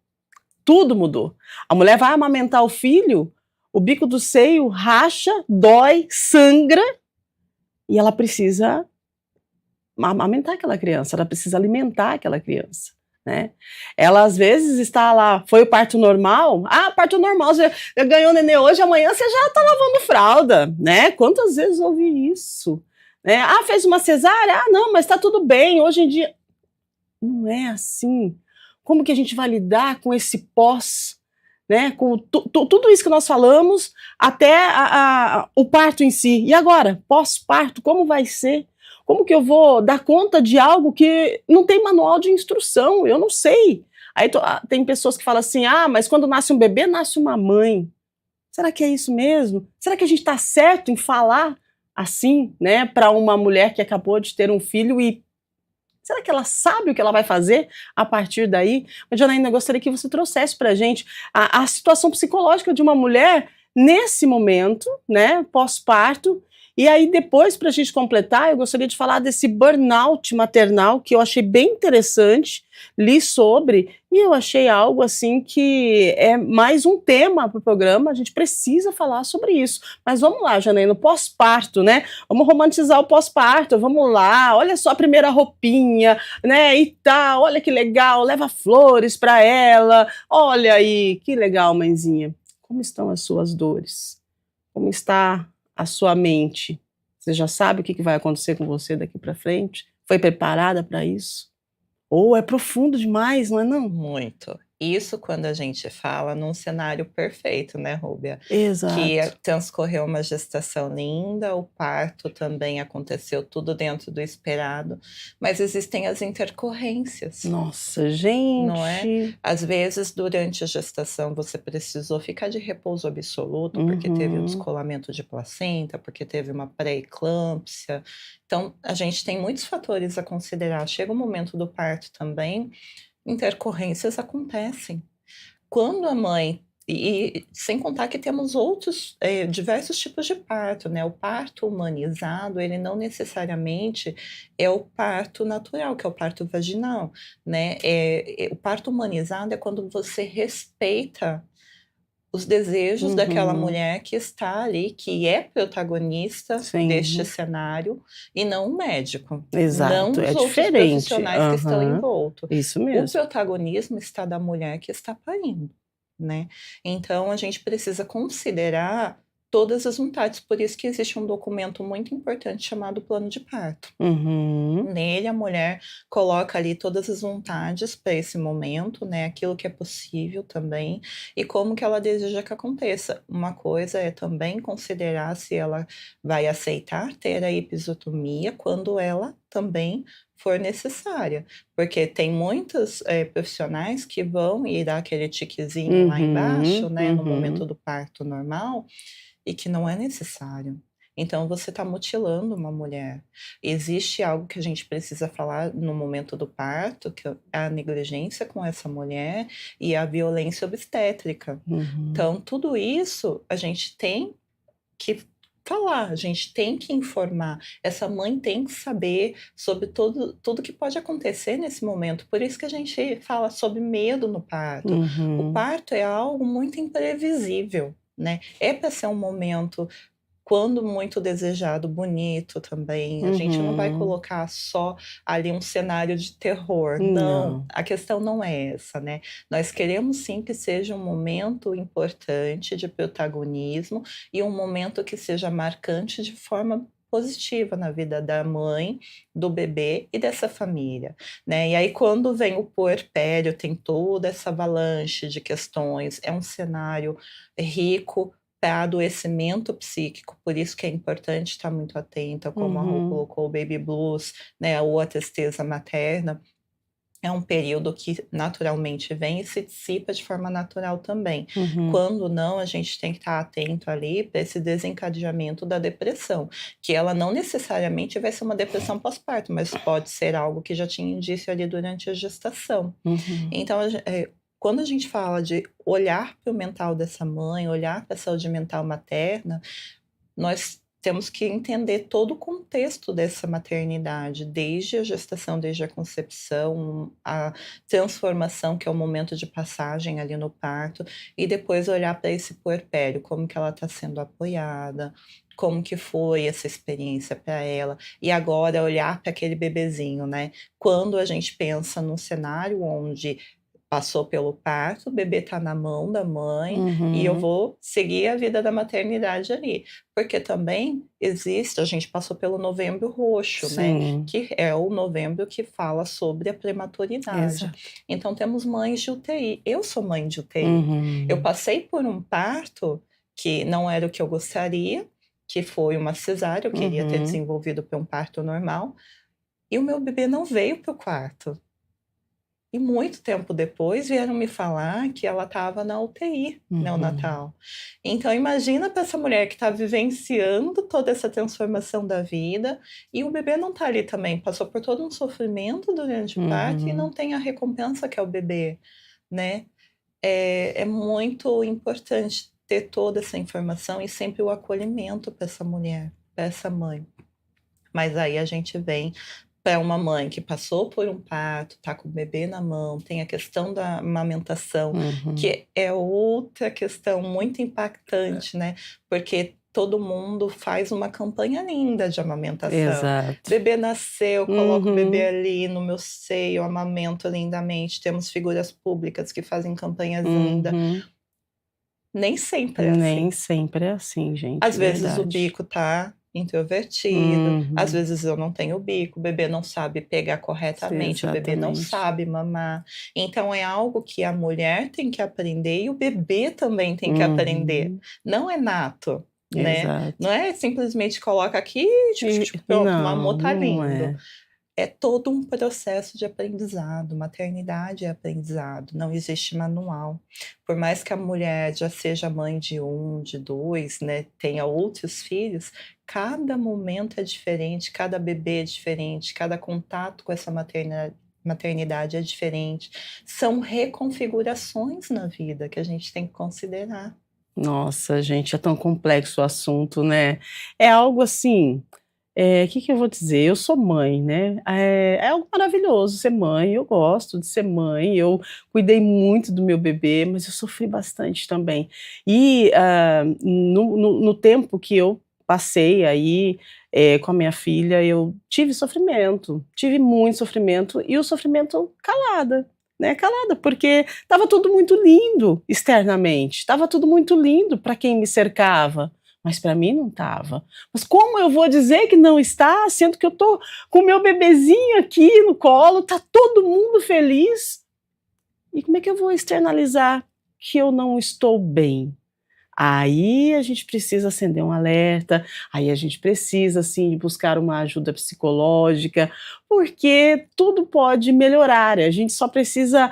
tudo mudou. A mulher vai amamentar o filho, o bico do seio racha, dói, sangra e ela precisa amamentar aquela criança, ela precisa alimentar aquela criança. Né? Ela às vezes está lá, foi o parto normal? Ah, parto normal, você ganhou nenê hoje, amanhã você já está lavando fralda, né? Quantas vezes ouvi isso? Né? Ah, fez uma cesárea? Ah, não, mas está tudo bem, hoje em dia. Não é assim. Como que a gente vai lidar com esse pós, né? Com tudo isso que nós falamos, até o parto em si. E agora, pós-parto, como vai ser? Como que eu vou dar conta de algo que não tem manual de instrução? Eu não sei. Aí tem pessoas que falam assim, ah, mas quando nasce um bebê, nasce uma mãe. Será que é isso mesmo? Será que a gente está certo em falar assim, né, para uma mulher que acabou de ter um filho e será que ela sabe o que ela vai fazer a partir daí? Mas, Janaína, eu gostaria que você trouxesse para a gente a situação psicológica de uma mulher nesse momento, né, pós-parto. E aí, depois, para a gente completar, eu gostaria de falar desse burnout maternal, que eu achei bem interessante, li sobre, e eu achei algo assim que é mais um tema para o programa, a gente precisa falar sobre isso. Mas vamos lá, Janaína, pós-parto, né? Vamos romantizar o pós-parto, vamos lá, olha só a primeira roupinha, né, e tal, olha que legal, leva flores para ela, olha aí, que legal, mãezinha. Como estão as suas dores? Como está a sua mente? Você já sabe o que vai acontecer com você daqui para frente? Foi preparada para isso? Ou é profundo demais, não é não? Muito. Isso quando a gente fala num cenário perfeito, né, Rúbia? Que Exato. transcorreu uma gestação linda, o parto também aconteceu tudo dentro do esperado, mas existem as intercorrências. Nossa, Não é? gente. Às vezes, durante a gestação, você precisou ficar de repouso absoluto, porque teve o descolamento de placenta, porque teve uma pré-eclâmpsia. Então, a gente tem muitos fatores a considerar. Chega o momento do parto também, intercorrências acontecem. Quando a mãe e sem contar que temos outros, diversos tipos de parto, né, o parto humanizado, ele não necessariamente é o parto natural, que é o parto vaginal, né, o parto humanizado é quando você respeita os desejos daquela Uhum. mulher que está ali, que é protagonista deste Sim. cenário, e não o médico, Exato, não os é outros diferente. profissionais que estão Aham. envolto. Isso O mesmo. protagonismo está da mulher que está parindo, né. Então a gente precisa considerar todas as vontades, por isso que existe um documento muito importante chamado plano de parto. Uhum. Nele, a mulher coloca ali todas as vontades para esse momento, né, aquilo que é possível também, e como que ela deseja que aconteça. Uma coisa é também considerar se ela vai aceitar ter a episiotomia quando ela também for necessária, porque tem muitos, profissionais que vão e dar aquele tiquezinho lá embaixo, Uhum, né, no momento uhum. do parto normal, e que não é necessário. Então você está mutilando uma mulher. Existe algo que a gente precisa falar no momento do parto, que é a negligência com essa mulher e a violência obstétrica. Uhum. Então tudo isso a gente tem que falar, a gente tem que informar. Essa mãe tem que saber sobre tudo que pode acontecer nesse momento. Por isso que a gente fala sobre medo no parto. O Uhum. parto é algo muito imprevisível, né. É para ser um momento, quando muito desejado, bonito também. A gente não vai Uhum. colocar só ali um cenário de terror, não, Não. a questão não é essa, né. Nós queremos sim que seja um momento importante de protagonismo e um momento que seja marcante de forma positiva na vida da mãe, do bebê e dessa família, né. E aí quando vem o puerpério, tem toda essa avalanche de questões, é um cenário rico para adoecimento psíquico, por isso que é importante estar muito atenta, como a Rô Uhum. colocou, o baby blues, né, ou a tristeza materna, é um período que naturalmente vem e se dissipa de forma natural também. Uhum. Quando não, a gente tem que estar atento ali para esse desencadeamento da depressão, que ela não necessariamente vai ser uma depressão pós-parto, mas pode ser algo que já tinha indício ali durante a gestação. Uhum. Então quando a gente fala de olhar para o mental dessa mãe, olhar para a saúde mental materna, nós temos que entender todo o contexto dessa maternidade, desde a gestação, desde a concepção, a transformação, que é o momento de passagem ali no parto, e depois olhar para esse puerpério, como que ela está sendo apoiada, como que foi essa experiência para ela, e agora olhar para aquele bebezinho, né. Quando a gente pensa num cenário onde passou pelo parto, o bebê está na mão da mãe e eu Uhum. vou seguir a vida da maternidade ali. Porque também existe, a gente passou pelo Novembro Roxo, né, Sim, que é o novembro que fala sobre a prematuridade. exato. Então temos mães de UTI. Eu sou mãe de UTI. Eu Uhum. passei por um parto que não era o que eu gostaria, que foi uma cesárea, eu queria ter Uhum. desenvolvido para um parto normal, e o meu bebê não veio para o quarto. E muito tempo depois vieram me falar que ela estava na UTI Uhum. neonatal. Então imagina para essa mulher que está vivenciando toda essa transformação da vida, e o bebê não está ali também, passou por todo um sofrimento durante o parto e não Uhum. tem a recompensa que é o bebê, né. É muito importante ter toda essa informação e sempre o acolhimento para essa mulher, para essa mãe. Mas aí a gente vem para uma mãe que passou por um parto, tá com o bebê na mão, tem a questão da amamentação, Uhum. que é outra questão muito impactante, né, porque todo mundo faz uma campanha linda de amamentação. Exato. Bebê nasceu, coloco o bebê Uhum. ali no meu seio, amamento lindamente, temos figuras públicas que fazem campanhas linda. Uhum. Nem sempre é Nem assim. sempre é assim, gente, Às vezes o verdade. bico tá introvertido, às Uhum. vezes eu não tenho bico, o bebê não sabe pegar corretamente, o bebê não Exatamente. sabe mamar. Então é algo que a mulher tem que aprender e o bebê também tem que aprender. Uhum. Não é nato, né. Exato. Não é simplesmente coloca aqui, E pronto, não, mamou, tá não lindo. é. É todo um processo de aprendizado, maternidade é aprendizado, não existe manual. Por mais que a mulher já seja mãe de um, de 2, né, tenha outros filhos, cada momento é diferente, cada bebê é diferente, cada contato com essa maternidade é diferente. São reconfigurações na vida que a gente tem que considerar. Nossa, gente, é tão complexo o assunto, né. É algo assim, que eu vou dizer? Eu sou mãe, né? É algo maravilhoso ser mãe, eu gosto de ser mãe, eu cuidei muito do meu bebê, mas eu sofri bastante também. E no tempo que eu passei aí com a minha filha, eu tive sofrimento, tive muito sofrimento, e o sofrimento calada, né? Calada, porque estava tudo muito lindo externamente, estava tudo muito lindo para quem me cercava. Mas para mim não estava. Mas como eu vou dizer que não está, sendo que eu tô com o meu bebezinho aqui no colo, tá todo mundo feliz? E como é que eu vou externalizar que eu não estou bem? Aí a gente precisa acender um alerta, aí a gente precisa, assim, buscar uma ajuda psicológica, porque tudo pode melhorar, a gente só precisa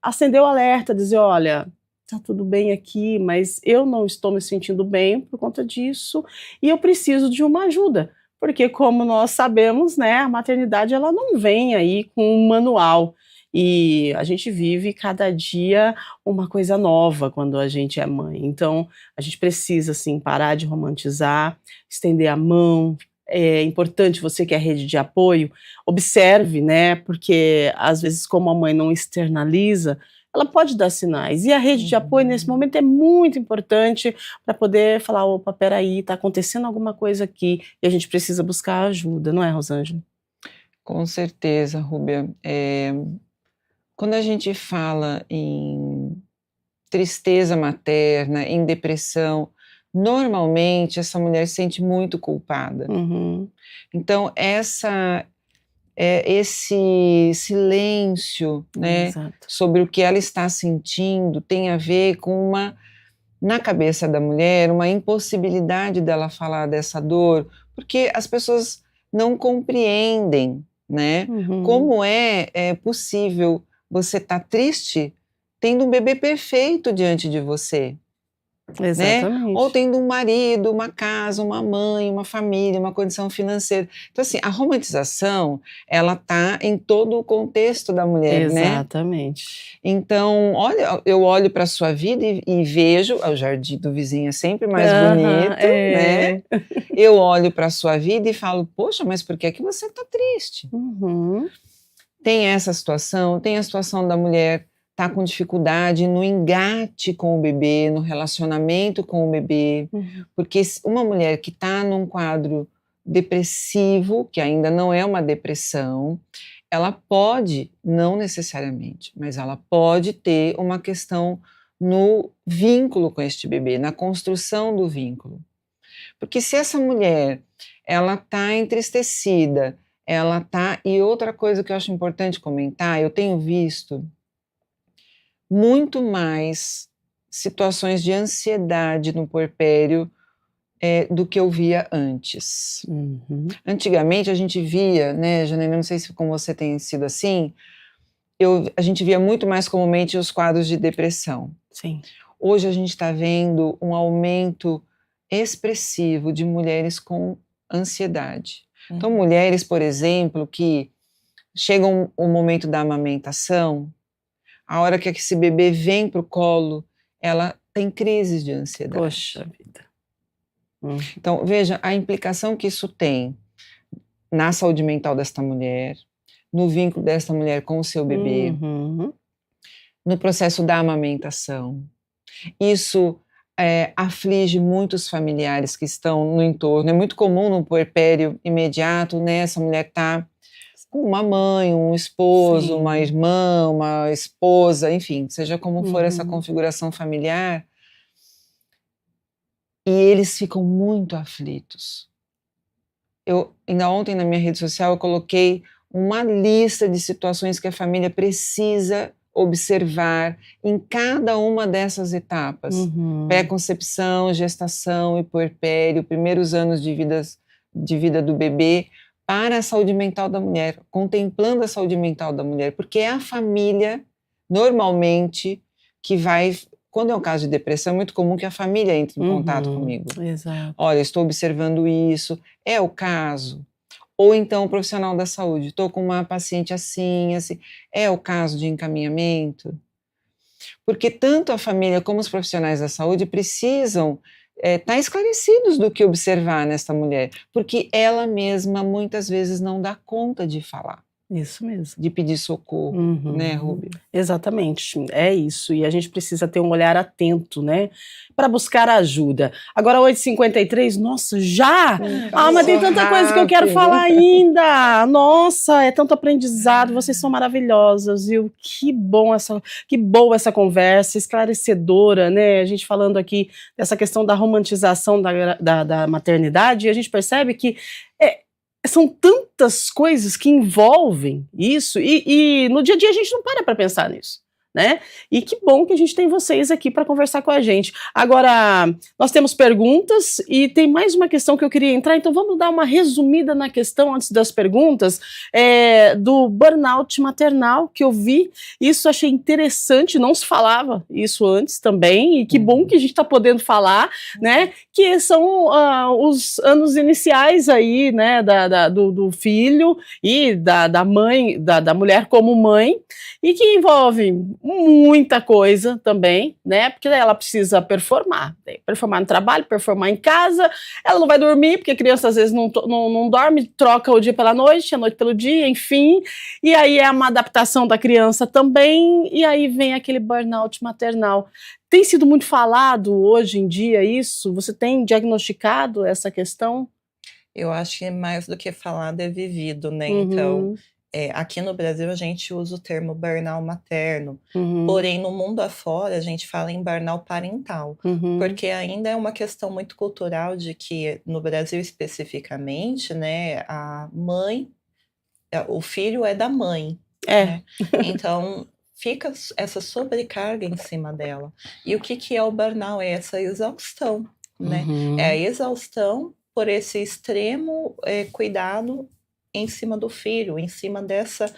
acender o alerta, dizer: olha, tá tudo bem aqui, mas eu não estou me sentindo bem por conta disso e eu preciso de uma ajuda. Porque, como nós sabemos, né, a maternidade ela não vem aí com um manual. E a gente vive cada dia uma coisa nova quando a gente é mãe. Então, a gente precisa, assim, parar de romantizar, estender a mão. É importante, você que é rede de apoio, observe, né? Porque às vezes, como a mãe não externaliza, ela pode dar sinais. E a rede de apoio, nesse momento, é muito importante para poder falar: opa, peraí, está acontecendo alguma coisa aqui e a gente precisa buscar ajuda, não é, Rosângela? Com certeza, Rúbia. Quando a gente fala em tristeza materna, em depressão, normalmente essa mulher se sente muito culpada. Uhum. Então, esse silêncio, né, Exato. sobre o que ela está sentindo tem a ver com na cabeça da mulher, uma impossibilidade dela falar dessa dor, porque as pessoas não compreendem, né, Uhum. como é possível você estar triste tendo um bebê perfeito diante de você, né? Exatamente. Ou tendo um marido, uma casa, uma mãe, uma família, uma condição financeira. Então, assim, a romantização, ela tá em todo o contexto da mulher, né? Exatamente. Então, olha, eu olho para a sua vida e vejo, o jardim do vizinho é sempre mais Aham, bonito, né? Eu olho para a sua vida e falo: poxa, mas por que é que você está triste? Uhum. Tem essa situação, tem a situação da mulher estar com dificuldade no engate com o bebê, no relacionamento com o bebê, Uhum. porque uma mulher que está num quadro depressivo, que ainda não é uma depressão, ela pode, não necessariamente, mas ela pode ter uma questão no vínculo com este bebê, na construção do vínculo. Porque se essa mulher, ela está entristecida, ela tá. E outra coisa que eu acho importante comentar, eu tenho visto muito mais situações de ansiedade no puerpério do que eu via antes. Uhum. Antigamente a gente via, né, Janaína, não sei se com você tem sido assim, a gente via muito mais comumente os quadros de depressão. Sim. Hoje a gente está vendo um aumento expressivo de mulheres com ansiedade. Então, mulheres, por exemplo, que chegam o momento da amamentação, a hora que esse bebê vem para o colo, ela tem crises de ansiedade. Poxa vida. Então, veja a implicação que isso tem na saúde mental desta mulher, no vínculo desta mulher com o seu bebê, Uhum. no processo da amamentação. Isso aflige muitos familiares que estão no entorno. É muito comum no puerpério imediato, né, essa mulher está com uma mãe, um esposo, Sim. uma irmã, uma esposa, enfim, seja como for essa Uhum. configuração familiar, e eles ficam muito aflitos. Ainda ontem na minha rede social eu coloquei uma lista de situações que a família precisa observar em cada uma dessas etapas. Uhum. Pré-concepção, gestação e puerpério, primeiros anos de vida do bebê, para a saúde mental da mulher, contemplando a saúde mental da mulher, porque é a família, normalmente, que vai... Quando é um caso de depressão, é muito comum que a família entre em contato comigo. Exato. Olha, estou observando isso, é o caso. Ou então o profissional da saúde, estou com uma paciente assim, assim, é o caso de encaminhamento? Porque tanto a família como os profissionais da saúde precisam tá esclarecidos do que observar nesta mulher, porque ela mesma muitas vezes não dá conta de falar, Isso mesmo. de pedir socorro, né, Rúbia? Exatamente, é isso. E a gente precisa ter um olhar atento, né? Para buscar ajuda. Agora, 8h53, nossa, já? Mas tem tanta coisa que eu quero falar ainda. Nossa, é tanto aprendizado. Vocês são maravilhosas, viu? Que boa essa conversa, esclarecedora, né? A gente falando aqui dessa questão da romantização da maternidade, e a gente percebe que são tantas coisas que envolvem isso, e no dia a dia a gente não para pensar nisso, né? E que bom que a gente tem vocês aqui para conversar com a gente. Agora, nós temos perguntas e tem mais uma questão que eu queria entrar, então vamos dar uma resumida na questão antes das perguntas, do burnout maternal que eu vi. Isso achei interessante, não se falava isso antes também, e que bom que a gente está podendo falar, né? Que são os anos iniciais aí, né, do filho e da mãe, da mulher como mãe, e que envolve muita coisa também, né? Porque daí ela precisa performar no trabalho, performar em casa. Ela não vai dormir, porque a criança às vezes não dorme, troca o dia pela noite, a noite pelo dia, enfim. E aí é uma adaptação da criança também, e aí vem aquele burnout maternal. Tem sido muito falado hoje em dia isso? Você tem diagnosticado essa questão? Eu acho que mais do que falado é vivido, né? Então, aqui no Brasil a gente usa o termo burnout materno, porém no mundo afora a gente fala em burnout parental, porque ainda é uma questão muito cultural de que no Brasil especificamente, né, a mãe, o filho é da mãe, né? Então fica essa sobrecarga em cima dela. E o que é o burnout? É essa exaustão, né? É a exaustão por esse extremo cuidado em cima do filho, em cima dessa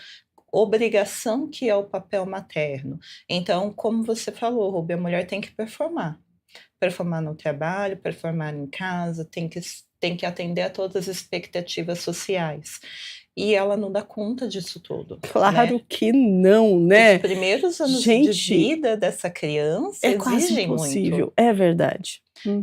obrigação que é o papel materno. Então, como você falou, Rubia, a mulher tem que performar. Performar no trabalho, performar em casa, tem que atender a todas as expectativas sociais. E ela não dá conta disso tudo. Claro, né? que não, né? Os primeiros anos de vida dessa criança exigem muito. É verdade.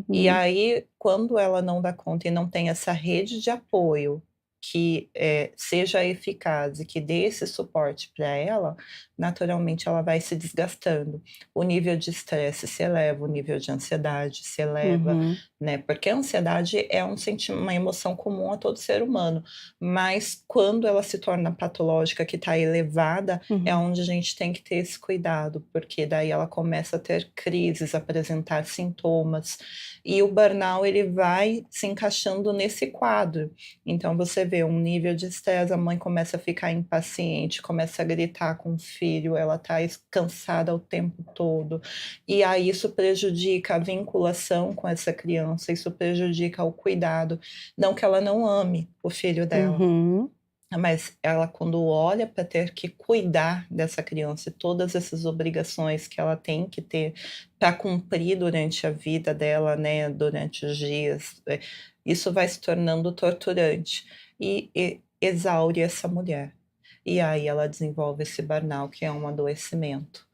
E aí, quando ela não dá conta e não tem essa rede de apoio que seja eficaz e que dê esse suporte para ela, naturalmente ela vai se desgastando. O nível de estresse se eleva, o nível de ansiedade se eleva, né? Porque a ansiedade é uma emoção comum a todo ser humano, mas quando ela se torna patológica, que está elevada, é onde a gente tem que ter esse cuidado, porque daí ela começa a ter crises, apresentar sintomas, e o burnout ele vai se encaixando nesse quadro. Então você vê um nível de estresse, a mãe começa a ficar impaciente, começa a gritar com o filho, ela está cansada o tempo todo, e aí isso prejudica a vinculação com essa criança, isso prejudica o cuidado. Não que ela não ame o filho dela, mas ela, quando olha para ter que cuidar dessa criança e todas essas obrigações que ela tem que ter para cumprir durante a vida dela, né, durante os dias, isso vai se tornando torturante e exaure essa mulher. E aí ela desenvolve esse burnout, que é um adoecimento.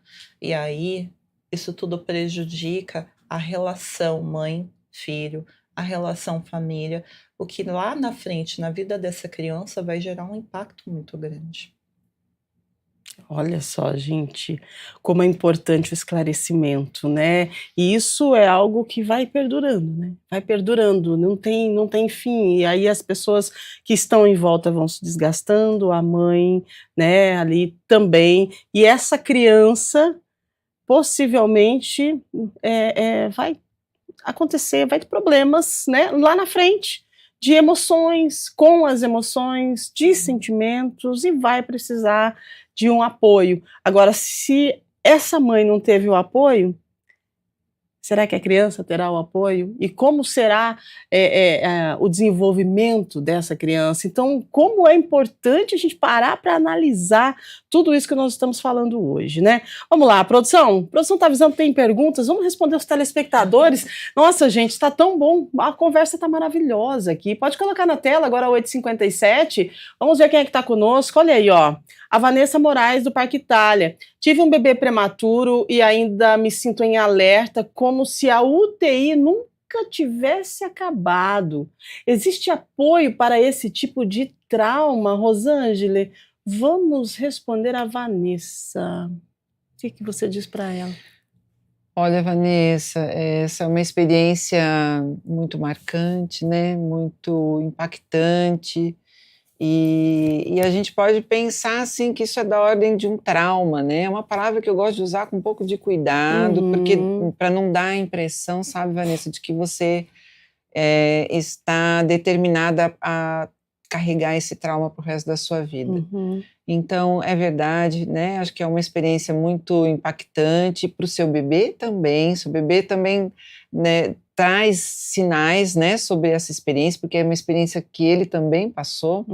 E aí isso tudo prejudica a relação mãe-filho, a relação família, o que lá na frente, na vida dessa criança, vai gerar um impacto muito grande. Olha só, gente, como é importante o esclarecimento, né? E isso é algo que vai perdurando, né? Vai perdurando, não tem fim. E aí as pessoas que estão em volta vão se desgastando, a mãe, né, ali também. E essa criança, possivelmente, vai acontecer, vai ter problemas, né, lá na frente, de emoções, com as emoções, de sentimentos, e vai precisar de um apoio. Agora, se essa mãe não teve o apoio, será que a criança terá o apoio? E como será o desenvolvimento dessa criança? Então, como é importante a gente parar para analisar tudo isso que nós estamos falando hoje, né? Vamos lá, produção. A produção está avisando que tem perguntas. Vamos responder os telespectadores. Nossa, gente, está tão bom. A conversa está maravilhosa aqui. Pode colocar na tela agora, 8h57. Vamos ver quem é que está conosco. Olha aí, ó. A Vanessa Moraes, do Parque Itália. Tive um bebê prematuro e ainda me sinto em alerta, como se a UTI tivesse acabado. Existe apoio para esse tipo de trauma, Rosângela? Vamos responder a Vanessa. O que você diz para ela? Olha, Vanessa, essa é uma experiência muito marcante, né? Muito impactante. E a gente pode pensar assim que isso é da ordem de um trauma, né? É uma palavra que eu gosto de usar com um pouco de cuidado, porque para não dar a impressão, sabe, Vanessa, de que você está determinada a carregar esse trauma para o resto da sua vida. Então, é verdade, né? Acho que é uma experiência muito impactante para o seu bebê também. Seu bebê também, né, traz sinais, né, sobre essa experiência, porque é uma experiência que ele também passou.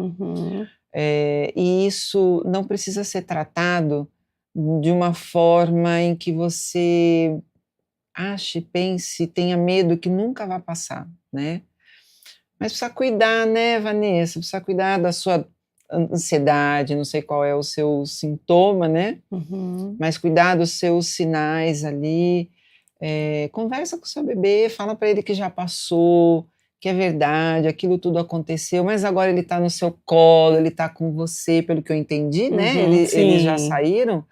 E isso não precisa ser tratado de uma forma em que você ache, pense, tenha medo que nunca vai passar, né? Mas precisa cuidar, né, Vanessa? Precisa cuidar da sua ansiedade, não sei qual é o seu sintoma, né? Mas cuidar dos seus sinais ali. Conversa com o seu bebê, fala para ele que já passou, que é verdade, aquilo tudo aconteceu, mas agora ele está no seu colo, ele está com você, pelo que eu entendi, né? Eles já saíram.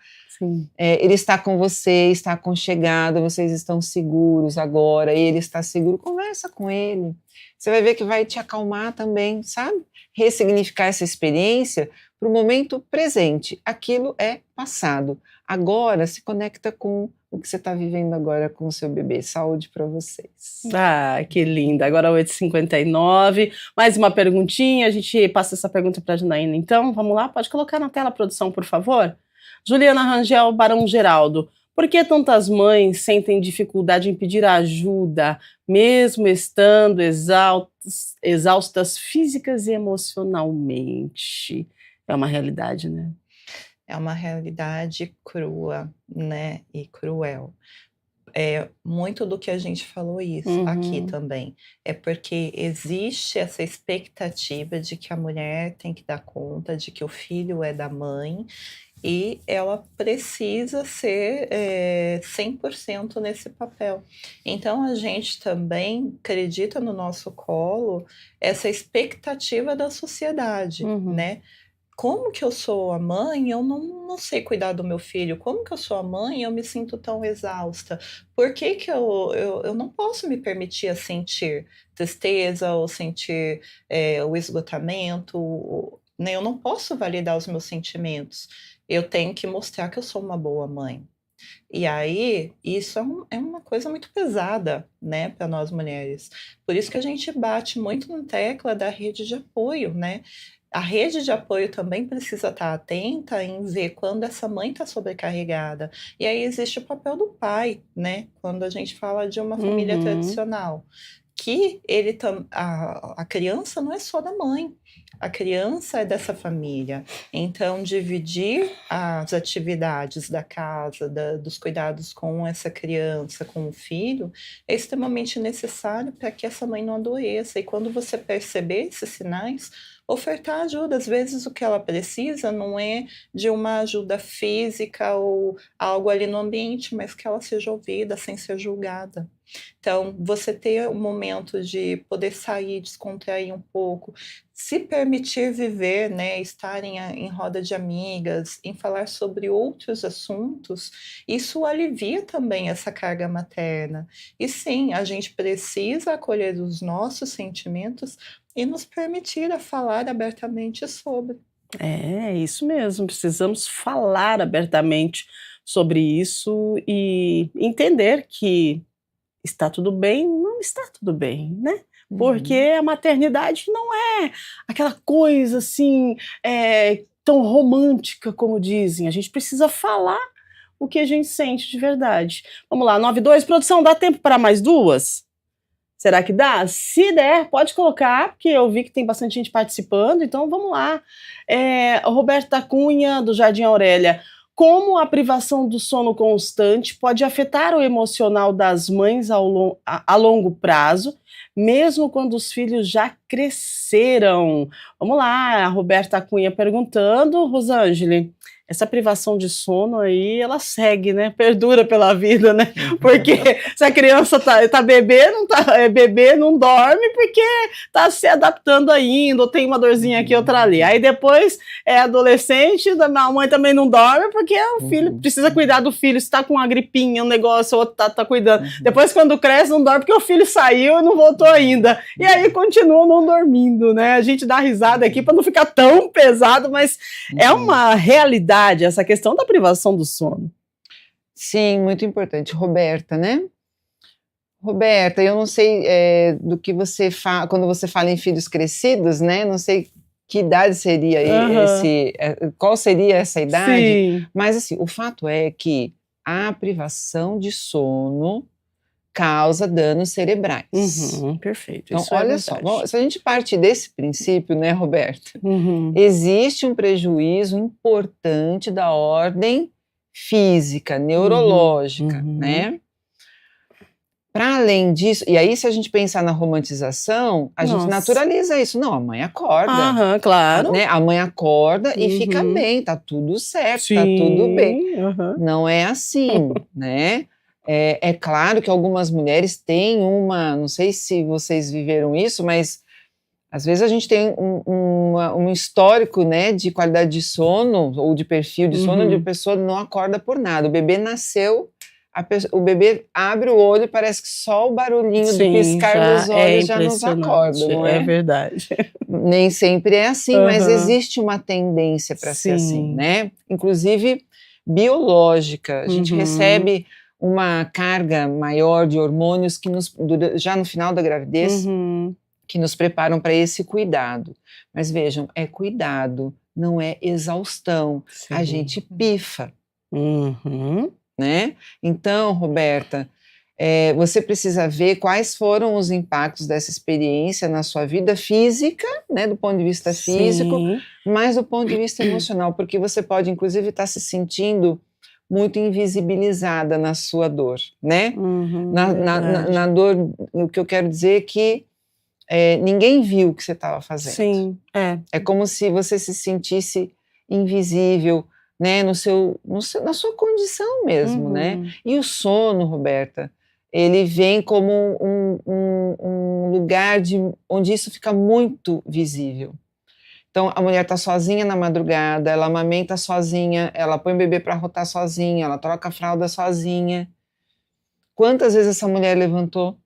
Ele está com você, está aconchegado, vocês estão seguros agora, ele está seguro, conversa com ele. Você vai ver que vai te acalmar também, sabe? Ressignificar essa experiência para o momento presente. Aquilo é passado. Agora se conecta com o que você está vivendo agora com o seu bebê. Saúde para vocês. Ah, que linda. Agora 8h59. Mais uma perguntinha. A gente passa essa pergunta para a Janaína. Então, vamos lá? Pode colocar na tela, produção, por favor? Juliana Rangel, Barão Geraldo. Por que tantas mães sentem dificuldade em pedir ajuda, mesmo estando exaustas físicas e emocionalmente? É uma realidade, né? É uma realidade crua, né, e cruel. Muito do que a gente falou aqui também, é porque existe essa expectativa de que a mulher tem que dar conta, de que o filho é da mãe, e ela precisa ser 100% nesse papel. Então a gente também acredita no nosso colo essa expectativa da sociedade, né? Como que eu sou a mãe, eu não sei cuidar do meu filho. Como que eu sou a mãe, eu me sinto tão exausta. Por que que eu não posso me permitir a sentir tristeza ou sentir o esgotamento, né? Eu não posso validar os meus sentimentos. Eu tenho que mostrar que eu sou uma boa mãe. E aí, isso é uma coisa muito pesada, né, para nós mulheres. Por isso que a gente bate muito na tecla da rede de apoio, né? A rede de apoio também precisa estar atenta em ver quando essa mãe está sobrecarregada. E aí existe o papel do pai, né? Quando a gente fala de uma família tradicional, que a criança não é só da mãe, a criança é dessa família. Então, dividir as atividades da casa, dos cuidados com essa criança, com o filho, é extremamente necessário para que essa mãe não adoeça. E quando você perceber esses sinais, ofertar ajuda. Às vezes o que ela precisa não é de uma ajuda física ou algo ali no ambiente, mas que ela seja ouvida sem ser julgada. Então, você ter um momento de poder sair, descontrair um pouco, se permitir viver, né, estar em roda de amigas, em falar sobre outros assuntos, isso alivia também essa carga materna. E sim, a gente precisa acolher os nossos sentimentos e nos permitir a falar abertamente sobre. É isso mesmo, precisamos falar abertamente sobre isso e entender que está tudo bem, não está tudo bem, né? Porque a maternidade não é aquela coisa assim, tão romântica como dizem. A gente precisa falar o que a gente sente de verdade. Vamos lá, 92, produção, dá tempo para mais duas? Será que dá? Se der, pode colocar, porque eu vi que tem bastante gente participando, então vamos lá. Roberta Cunha, do Jardim Aurélia. Como a privação do sono constante pode afetar o emocional das mães a longo prazo, mesmo quando os filhos já cresceram? Vamos lá, a Roberta Cunha perguntando, Rosângela, essa privação de sono aí, ela segue, né? Perdura pela vida, né? Porque se a criança tá bebê, bebê, não dorme porque tá se adaptando ainda, ou tem uma dorzinha aqui, outra ali. Aí depois é adolescente, a mãe também não dorme porque o filho precisa cuidar do filho, se tá com uma gripinha, um negócio, o outro tá cuidando. Depois, quando cresce, não dorme porque o filho saiu e não voltou ainda. E aí continua não dormindo, né? A gente dá risada aqui para não ficar tão pesado, mas é uma realidade essa questão da privação do sono. Sim, muito importante. Roberta, né? Roberta, eu não sei do que você fala, quando você fala em filhos crescidos, né? Não sei que idade seria qual seria essa idade, Sim. Mas assim, o fato é que a privação de sono causa danos cerebrais. Perfeito. Então, isso olha só, se a gente parte desse princípio, né, Roberta? Existe um prejuízo importante da ordem física, neurológica, né? Para além disso, e aí se a gente pensar na romantização, a gente naturaliza isso. Não, a mãe acorda. Claro. Né? A mãe acorda e fica bem, tá tudo certo, tá tudo bem. Não é assim, né? É claro que algumas mulheres têm não sei se vocês viveram isso, mas às vezes a gente tem um histórico, né, de qualidade de sono ou de perfil de sono onde a pessoa não acorda por nada. O bebê nasceu, o bebê abre o olho, parece que só o barulhinho do piscar dos olhos já nos acorda, não é? É verdade. Nem sempre é assim, mas existe uma tendência para ser assim, né? Inclusive biológica. A gente recebe uma carga maior de hormônios que já no final da gravidez, que nos preparam para esse cuidado. Mas vejam, é cuidado, não é exaustão. Sim. A gente pifa, né? Então, Roberta, você precisa ver quais foram os impactos dessa experiência na sua vida física, né, do ponto de vista físico, mas do ponto de vista emocional, porque você pode, inclusive, estar se sentindo muito invisibilizada na sua dor, né? Na dor, o que eu quero dizer é que ninguém viu o que você estava fazendo. Sim, É como se você se sentisse invisível, né, na sua condição mesmo, né? E o sono, Roberta, ele vem como um lugar onde isso fica muito visível. Então, a mulher está sozinha na madrugada, ela amamenta sozinha, ela põe o bebê para rotar sozinha, ela troca a fralda sozinha. Quantas vezes essa mulher levantou?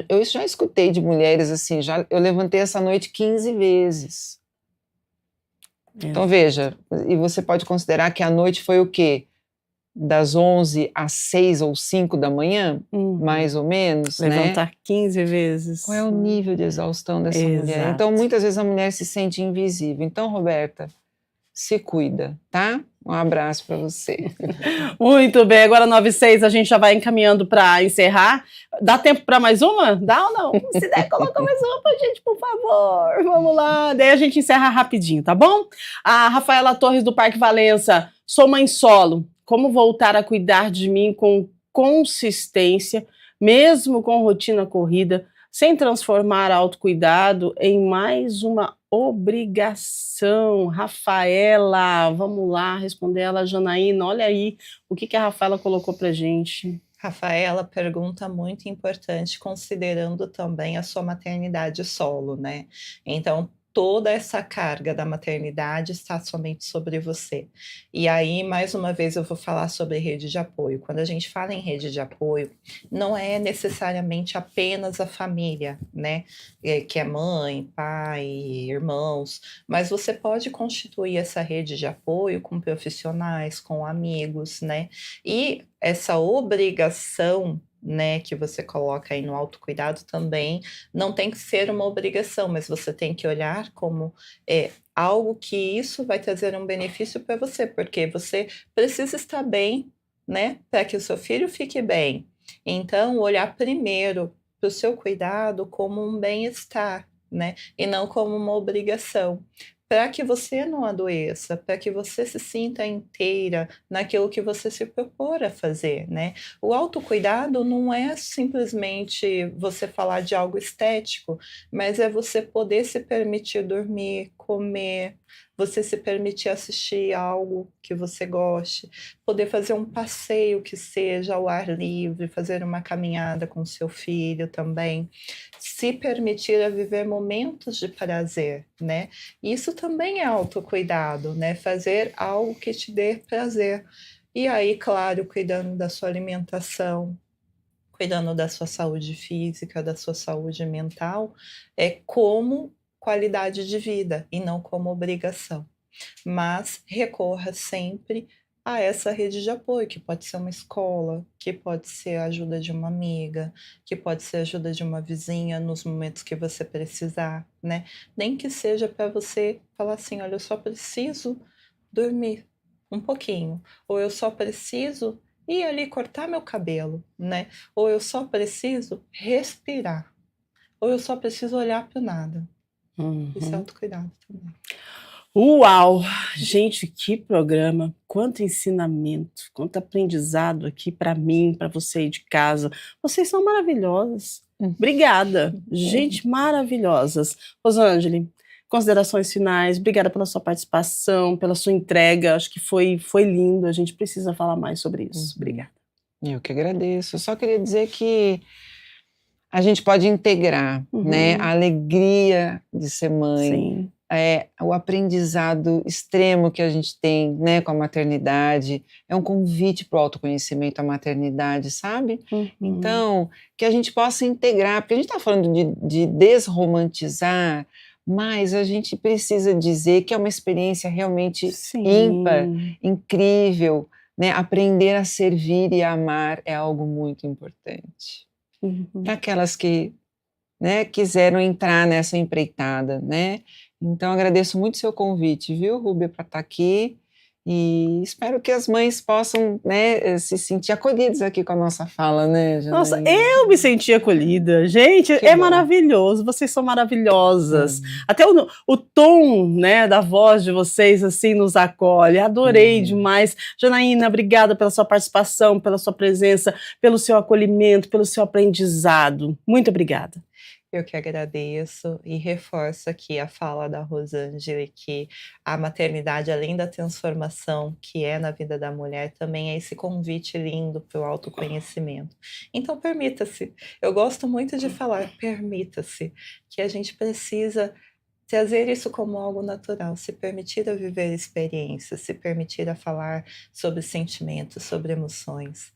Eu já escutei de mulheres assim, eu levantei essa noite 15 vezes. Então, veja, e você pode considerar que a noite foi o quê? Das 11 às 6 ou 5 da manhã, mais ou menos, levantar, né? 15 vezes. Qual é o nível de exaustão dessa mulher? Então, muitas vezes a mulher se sente invisível. Então, Roberta, se cuida, tá? Um abraço para você. Muito bem, agora 9h06, a gente já vai encaminhando para encerrar. Dá tempo para mais uma? Dá ou não? Se der, coloca mais uma pra gente, por favor. Vamos lá, daí a gente encerra rapidinho, tá bom? A Rafaela Torres do Parque Valença, sou mãe solo. Como voltar a cuidar de mim com consistência, mesmo com rotina corrida, sem transformar autocuidado em mais uma obrigação? Rafaela, vamos lá responder ela, Janaína. Olha aí o que a Rafaela colocou pra gente. Rafaela, pergunta muito importante, considerando também a sua maternidade solo, né? Então, toda essa carga da maternidade está somente sobre você. E aí, mais uma vez, eu vou falar sobre rede de apoio. Quando a gente fala em rede de apoio, não é necessariamente apenas a família, né? Que é mãe, pai, irmãos, mas você pode constituir essa rede de apoio com profissionais, com amigos, né? E essa obrigação, né, que você coloca aí no autocuidado também não tem que ser uma obrigação, mas você tem que olhar como algo que isso vai trazer um benefício para você, porque você precisa estar bem, né, para que o seu filho fique bem. Então, olhar primeiro para o seu cuidado como um bem-estar, né, e não como uma obrigação, para que você não adoeça, para que você se sinta inteira naquilo que você se propor a fazer, né? O autocuidado não é simplesmente você falar de algo estético, mas é você poder se permitir dormir, comer, você se permitir assistir algo que você goste, poder fazer um passeio que seja ao ar livre, fazer uma caminhada com seu filho também, se permitir a viver momentos de prazer, né? Isso também é autocuidado, né? Fazer algo que te dê prazer. E aí, claro, cuidando da sua alimentação, cuidando da sua saúde física, da sua saúde mental, como qualidade de vida e não como obrigação. Mas recorra sempre a essa rede de apoio, que pode ser uma escola, que pode ser a ajuda de uma amiga, que pode ser a ajuda de uma vizinha nos momentos que você precisar, né? Nem que seja para você falar assim, olha, eu só preciso dormir um pouquinho, ou eu só preciso ir ali cortar meu cabelo, né? Ou eu só preciso respirar, ou eu só preciso olhar para o nada. Isso é autocuidado também. Uau! Gente, que programa, quanto ensinamento, quanto aprendizado aqui para mim, para você aí de casa. Vocês são maravilhosas. Obrigada, gente, maravilhosas. Rosângela, considerações finais, obrigada pela sua participação, pela sua entrega, acho que foi lindo, a gente precisa falar mais sobre isso. Obrigada. Eu que agradeço, eu só queria dizer que a gente pode integrar, né, a alegria de ser mãe, Sim. O aprendizado extremo que a gente tem, né, com a maternidade, é um convite para o autoconhecimento, a maternidade, sabe? Então, que a gente possa integrar, porque a gente está falando de desromantizar, mas a gente precisa dizer que é uma experiência realmente ímpar, incrível, né? Aprender a servir e a amar é algo muito importante. Para aquelas que, né, quiseram entrar nessa empreitada, né? Então, agradeço muito o seu convite, viu, Rúbia, para estar aqui, e espero que as mães possam, né, se sentir acolhidas aqui com a nossa fala, né, Janaína? Nossa, eu me senti acolhida. Gente, Que bom. Maravilhoso, vocês são maravilhosas. Até o tom, né, da voz de vocês, assim, nos acolhe. Adorei demais. Janaína, obrigada pela sua participação, pela sua presença, pelo seu acolhimento, pelo seu aprendizado. Muito obrigada. Eu que agradeço e reforço aqui a fala da Rosângela, que a maternidade, além da transformação que é na vida da mulher, também é esse convite lindo para o autoconhecimento. Então, permita-se. Eu gosto muito de falar, permita-se, que a gente precisa trazer isso como algo natural, se permitir a viver experiências, se permitir a falar sobre sentimentos, sobre emoções.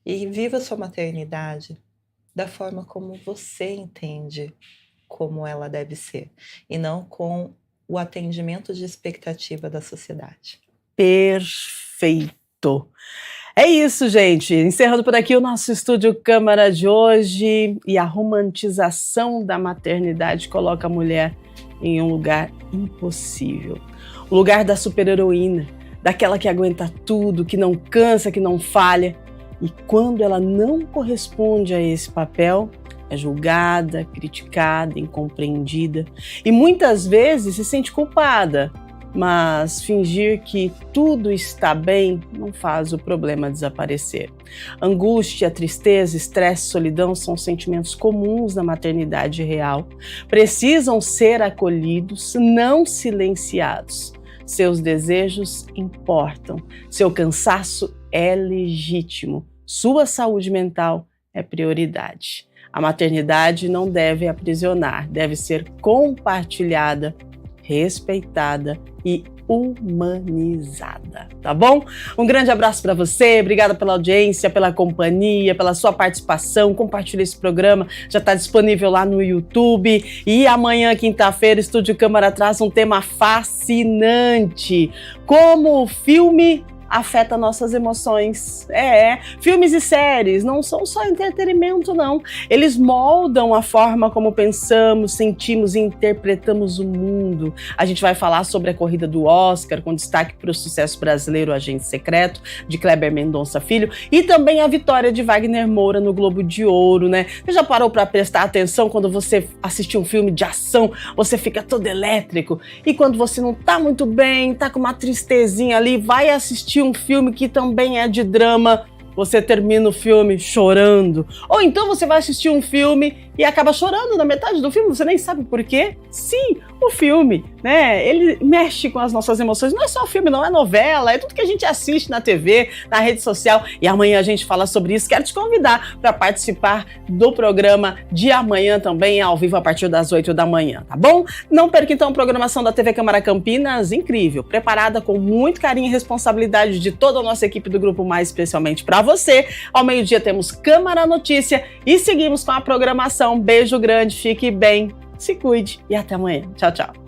E viva sua maternidade da forma como você entende como ela deve ser, e não com o atendimento de expectativa da sociedade. Perfeito! É isso, gente. Encerrando por aqui o nosso Estúdio Câmara de hoje, e a romantização da maternidade coloca a mulher em um lugar impossível. O lugar da super-heroína, daquela que aguenta tudo, que não cansa, que não falha. E quando ela não corresponde a esse papel, é julgada, criticada, incompreendida e muitas vezes se sente culpada. Mas fingir que tudo está bem não faz o problema desaparecer. Angústia, tristeza, estresse, solidão são sentimentos comuns na maternidade real. Precisam ser acolhidos, não silenciados. Seus desejos importam, seu cansaço é legítimo, sua saúde mental é prioridade. A maternidade não deve aprisionar, deve ser compartilhada, respeitada e humanizada, tá bom? Um grande abraço para você, obrigada pela audiência, pela companhia, pela sua participação. Compartilhe esse programa, já está disponível lá no YouTube. E amanhã, quinta-feira, Estúdio Câmara traz um tema fascinante: como o filme afeta nossas emoções. Filmes e séries não são só entretenimento, não. Eles moldam a forma como pensamos, sentimos e interpretamos o mundo. A gente vai falar sobre a corrida do Oscar, com destaque para o sucesso brasileiro Agente Secreto, de Kleber Mendonça Filho, e também a vitória de Wagner Moura no Globo de Ouro, né? Você já parou para prestar atenção quando você assiste um filme de ação, você fica todo elétrico, e quando você não tá muito bem, tá com uma tristezinha ali, vai assistir um filme que também é de drama, você termina o filme chorando. Ou então você vai assistir um filme e acaba chorando na metade do filme, você nem sabe por quê. Sim, o filme, né, ele mexe com as nossas emoções. Não é só filme, não é novela, é tudo que a gente assiste na TV, na rede social, e amanhã a gente fala sobre isso. Quero te convidar para participar do programa de amanhã também, ao vivo a partir das 8 da manhã, tá bom? Não perca então a programação da TV Câmara Campinas, incrível, preparada com muito carinho e responsabilidade de toda a nossa equipe do Grupo Mais, especialmente para você. Ao meio-dia temos Câmara Notícia e seguimos com a programação. Beijo grande, fique bem, se cuide e até amanhã. Tchau, tchau.